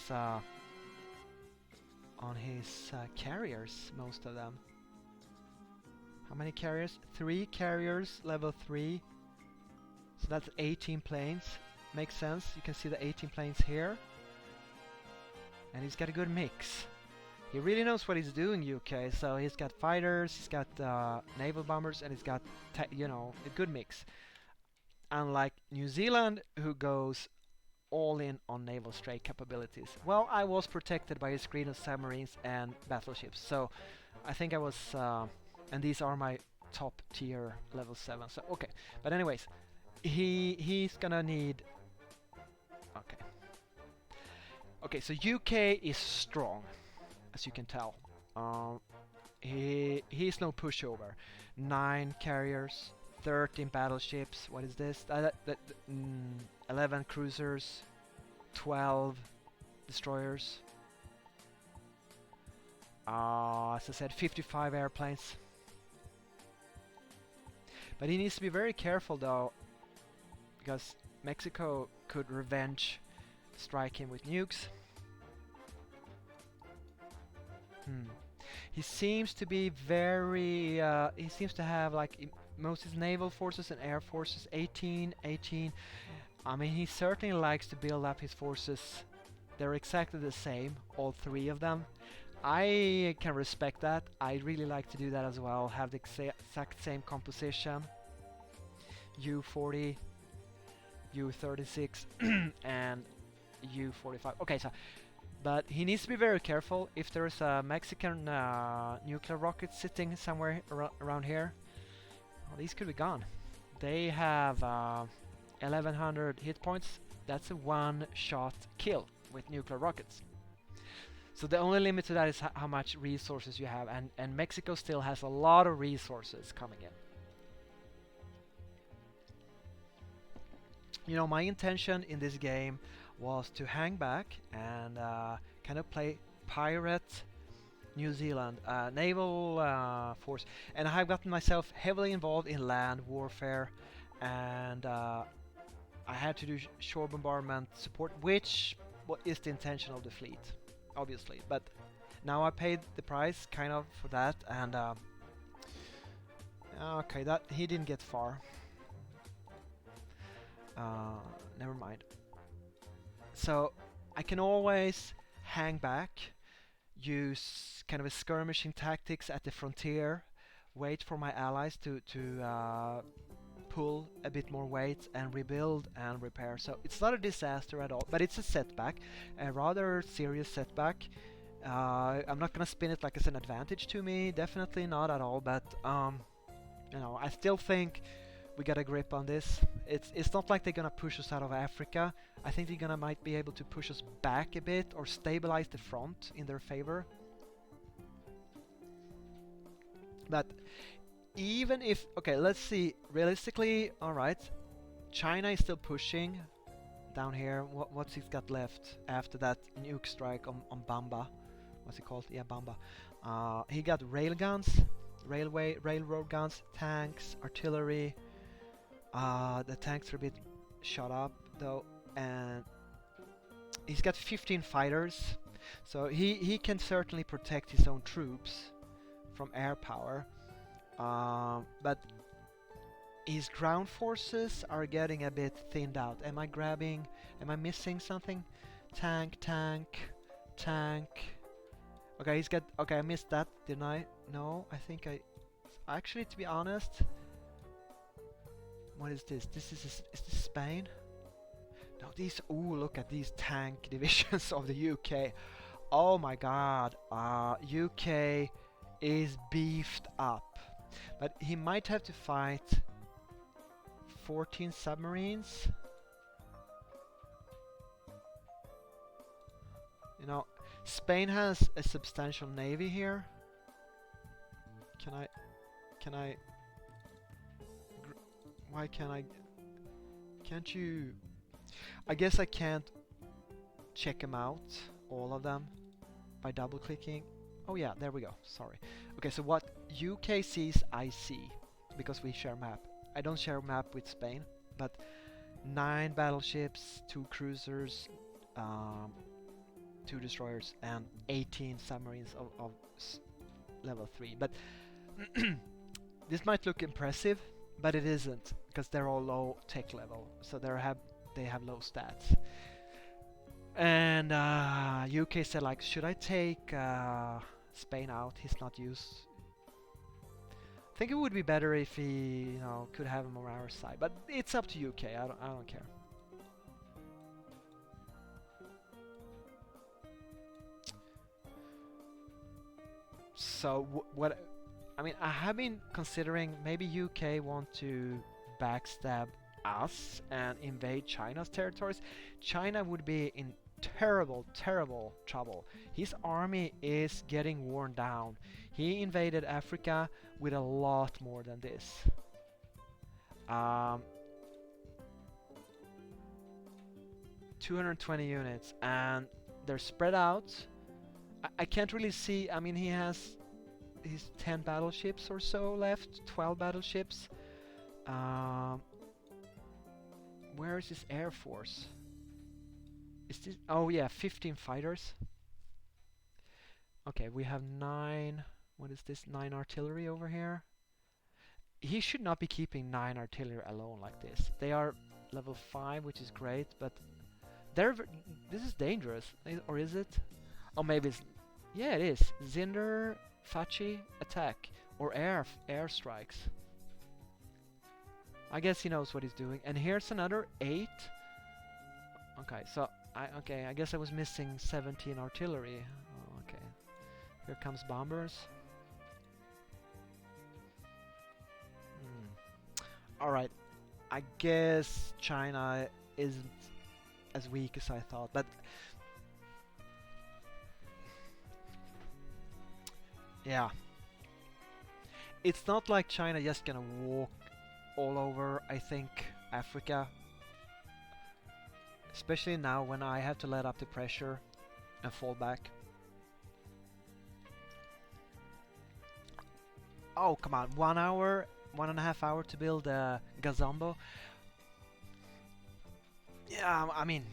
carriers, most of them. How many carriers? 3 carriers, level 3. So that's 18 planes. Makes sense. You can see the 18 planes here. And he's got a good mix. He really knows what he's doing, UK. So he's got fighters, he's got naval bombers, and he's got, you know, a good mix. Unlike New Zealand, who goes all in on naval strike capabilities. Well, I was protected by a screen of submarines and battleships, so I think I was, and these are my top tier level 7, so okay. But anyways, he's gonna need, okay, so UK is strong, as you can tell. He's no pushover. 9 carriers, 13 battleships. What is this? 11 cruisers, 12 destroyers. As I said, 55 airplanes. But he needs to be very careful though, because Mexico could revenge strike him with nukes. He seems to be very, he seems to have like most of his naval forces and air forces, 18. I mean, he certainly likes to build up his forces. They're exactly the same, all 3 of them. I can respect that. I really like to do that as well, have the exact same composition. U40, U36 and U45. Okay, so but he needs to be very careful. If there is a Mexican nuclear rocket sitting somewhere around here, well, these could be gone. They have 1100 hit points. That's a one-shot kill with nuclear rockets. So the only limit to that is how much resources you have, and Mexico still has a lot of resources coming in. You know, my intention in this game was to hang back and kind of play pirate New Zealand naval force, and I have gotten myself heavily involved in land warfare, and I had to do shore bombardment support, which is the intention of the fleet, obviously. But now I paid the price kind of for that, and okay, that he didn't get far. Never mind. So I can always hang back, use kind of a skirmishing tactics at the frontier, wait for my allies to pull a bit more weight and rebuild and repair. So it's not a disaster at all, but it's a setback, a rather serious setback. I'm not gonna spin it like it's an advantage to me, definitely not at all, but you know, I still think we got a grip on this. It's not like they're gonna push us out of Africa. I think they're gonna might be able to push us back a bit or stabilize the front in their favor. But even if, okay, let's see, realistically, alright, China is still pushing down here. What's he got left after that nuke strike on Bamba? What's it called? Yeah, Bamba. He got railguns, railroad guns, tanks, artillery. The tanks are a bit shot up though, and he's got 15 fighters, so he can certainly protect his own troops from air power. But his ground forces are getting a bit thinned out. Am I missing something? Tank, tank, tank. Okay, he's got, okay, I missed that, didn't I? No, I think I, actually, to be honest, what is this? Is this Spain? No, these, ooh, look at these tank divisions of the UK. Oh my god, UK is beefed up. But he might have to fight 14 submarines. You know, Spain has a substantial navy here. Why can't you? I guess I can't check them out, all of them, by double clicking. Oh yeah, there we go, sorry. Okay, so what UK sees, I see, because we share map. I don't share map with Spain, but 9 battleships, 2 cruisers, 2 destroyers, and 18 submarines of level 3. But this might look impressive, but it isn't, because they're all low tech level, so they have low stats. And UK said, like, should I take Spain out? He's not used. I think it would be better if he, you know, could have him on our side, but it's up to UK. I don't care. So what? I mean, I have been considering maybe UK want to backstab us and invade China's territories. China would be in terrible trouble. His army is getting worn down. He invaded Africa with a lot more than this. 220 units, and they're spread out. I can't really see. I mean, he has his 10 battleships or so left, 12 battleships. Where is his air force? Is this? Oh yeah, 15 fighters. Okay, we have 9. What is this? 9 artillery over here. He should not be keeping 9 artillery alone like this. They are level 5, which is great, but this is dangerous, or is it? Oh, maybe it's. Yeah, it is. Zinder, Fachi, attack, or air strikes. I guess he knows what he's doing. And here's another 8. Okay, so I guess I was missing 17 artillery. Oh, okay. Here comes bombers. Alright. I guess China isn't as weak as I thought, but yeah. It's not like China just gonna walk all over, I think, Africa. Especially now when I have to let up the pressure and fall back. Oh, come on. 1 hour, 1.5 hours to build a gazumbo. Yeah, I mean,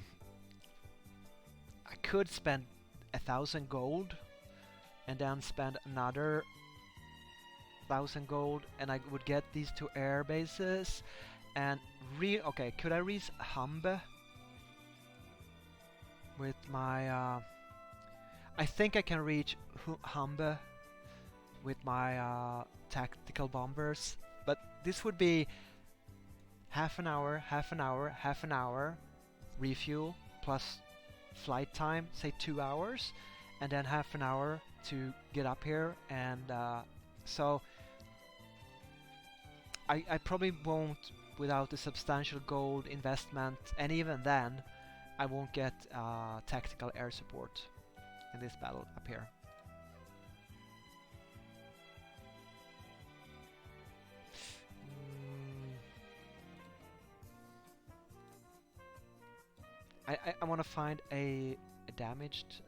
I could spend 1,000 gold and then spend another 1,000 gold, and I would get these 2 air bases. And okay, could I reach Humbe with my I think I can reach Humbe with my tactical bombers, but this would be half an hour refuel plus flight time, say 2 hours, and then half an hour to get up here, and so I probably won't without a substantial gold investment, and even then I won't get tactical air support in this battle up here. Mm, I want to find a damaged.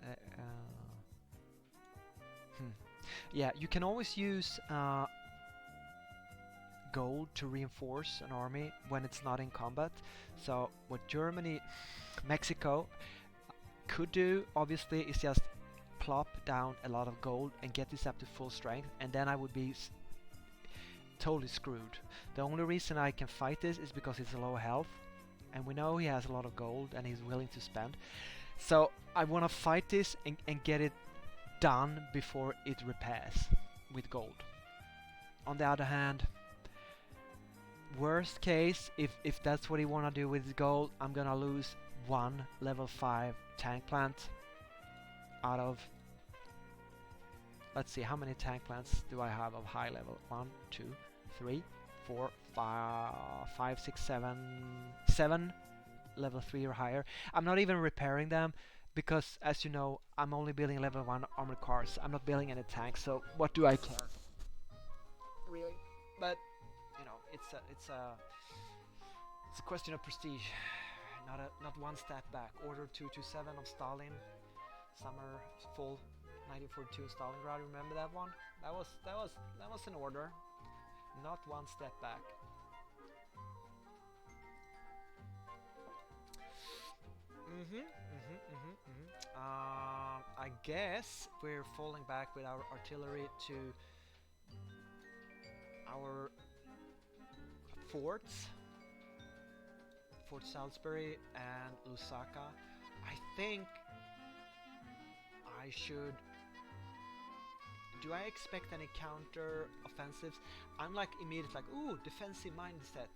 Hmm. Yeah, you can always use gold to reinforce an army when it's not in combat. So what Germany, Mexico could do obviously is just plop down a lot of gold and get this up to full strength, and then I would be totally screwed. The only reason I can fight this is because it's a low health, and we know he has a lot of gold and he's willing to spend. So I want to fight this and get it done before it repairs with gold. On the other hand, worst case, if that's what he wanna do with his gold, I'm gonna lose one level 5 tank plant out of, let's see, how many tank plants do I have of high level? 1, 2, 3, 4, 5, 6, 7 level 3 or higher. I'm not even repairing them because, as you know, I'm only building level 1 armored cars. I'm not building any tanks, so what do I care? Really? But you know, it's a question of prestige, not one step back. Order 227 of Stalin, summer fall 1942 Stalingrad. Remember that one? That was an order, not one step back. I guess we're falling back with our artillery to our forts, Fort Salisbury and Lusaka. I think I should. Do I expect any counter offensives? I'm like immediately like, ooh, defensive mindset,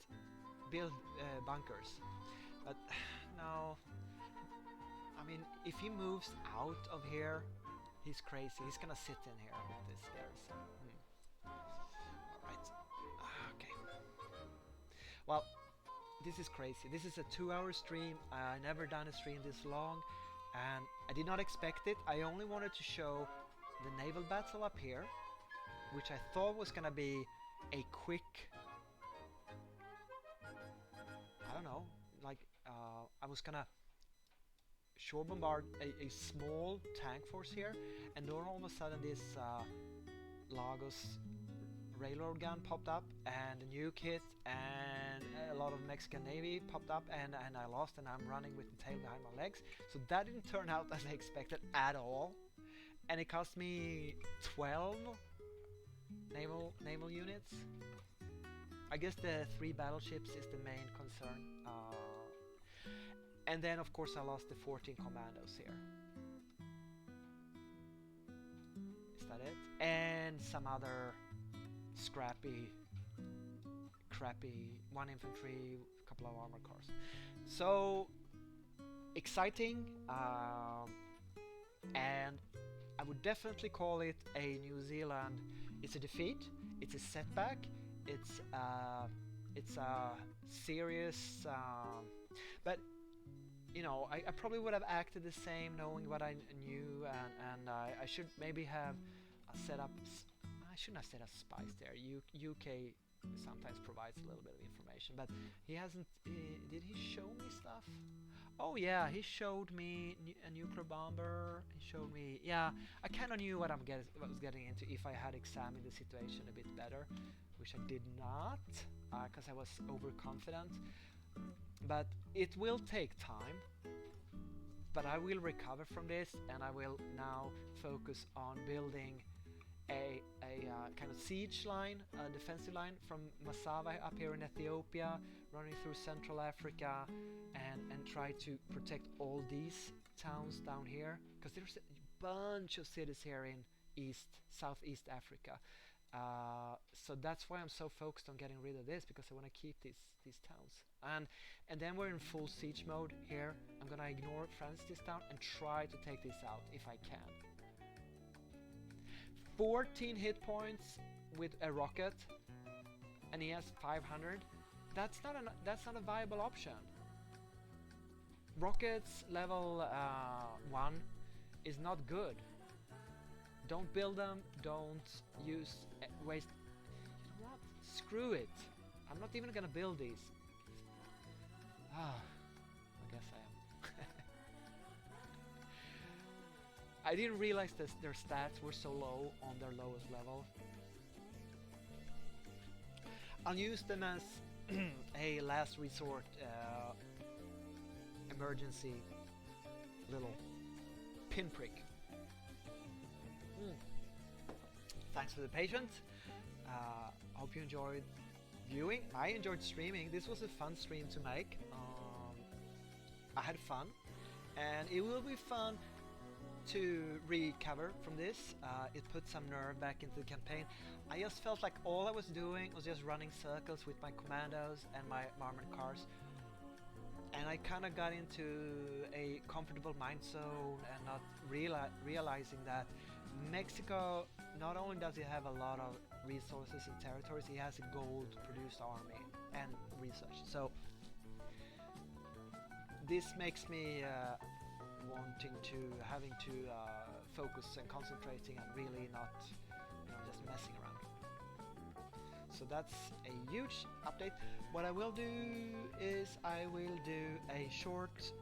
build bunkers. But no, I mean, if he moves out of here, he's crazy. He's gonna sit in here with this garrison. Alright. Okay. Well, this is crazy. This is a 2-hour stream. I never done a stream this long, and I did not expect it. I only wanted to show the naval battle up here, which I thought was gonna be a quick, I don't know, like I was gonna shore bombard a small tank force here, and then all of a sudden this Lagos railroad gun popped up and a nuke hit, and a lot of Mexican Navy popped up, and I lost, and I'm running with the tail behind my legs. So that didn't turn out as I expected at all, and it cost me 12 naval units. I guess the 3 battleships is the main concern. And then of course I lost the 14 commandos here. Is that it? And some other scrappy, crappy 1 infantry, a couple of armored cars. So exciting, and I would definitely call it a New Zealand. It's a defeat, it's a setback, it's a serious, but you know, I probably would have acted the same knowing what I knew, and I should maybe have set up. I shouldn't have set up spies there. UK sometimes provides a little bit of information, but he hasn't. Did he show me stuff? Oh yeah, he showed me a nuclear bomber. He showed me. Yeah, I kind of knew what what I was getting into if I had examined the situation a bit better, which I did not, because I was overconfident. But it will take time, but I will recover from this, and I will now focus on building a kind of siege line, a defensive line from Massawa up here in Ethiopia, running through Central Africa, and try to protect all these towns down here, because there's a bunch of cities here in Southeast Africa. So that's why I'm so focused on getting rid of this, because I want to keep these towns. And then we're in full siege mode here. I'm gonna ignore Francistown and try to take this out if I can. 14 hit points with a rocket, and he has 500. That's not a viable option. Rockets level 1 is not good. Don't build them. Don't waste. You know what? Screw it. I'm not even gonna build these. I guess I am. I didn't realize that their stats were so low on their lowest level. I'll use them as a last resort emergency little pinprick. Thanks for the patience. Hope you enjoyed viewing. I enjoyed streaming. This was a fun stream to make. I had fun, and it will be fun to recover from this. It put some nerve back into the campaign. I just felt like all I was doing was just running circles with my commandos and my armored cars, and I kind of got into a comfortable mind zone and not realizing that Mexico, not only does it have a lot of resources and territories, it has a gold-produced army and research. So this makes me having to focus and concentrating and really not, just messing around. So that's a huge update. What I will do is I will do a short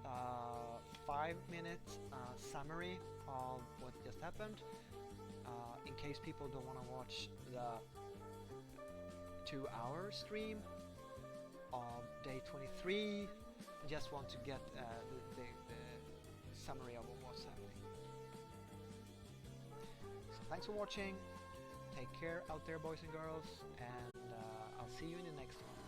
5-minute summary of what just happened, in case people don't want to watch the 2-hour stream of day 23, just want to get the summary of what's happening. So thanks for watching. Take care out there, boys and girls, and I'll see you in the next one.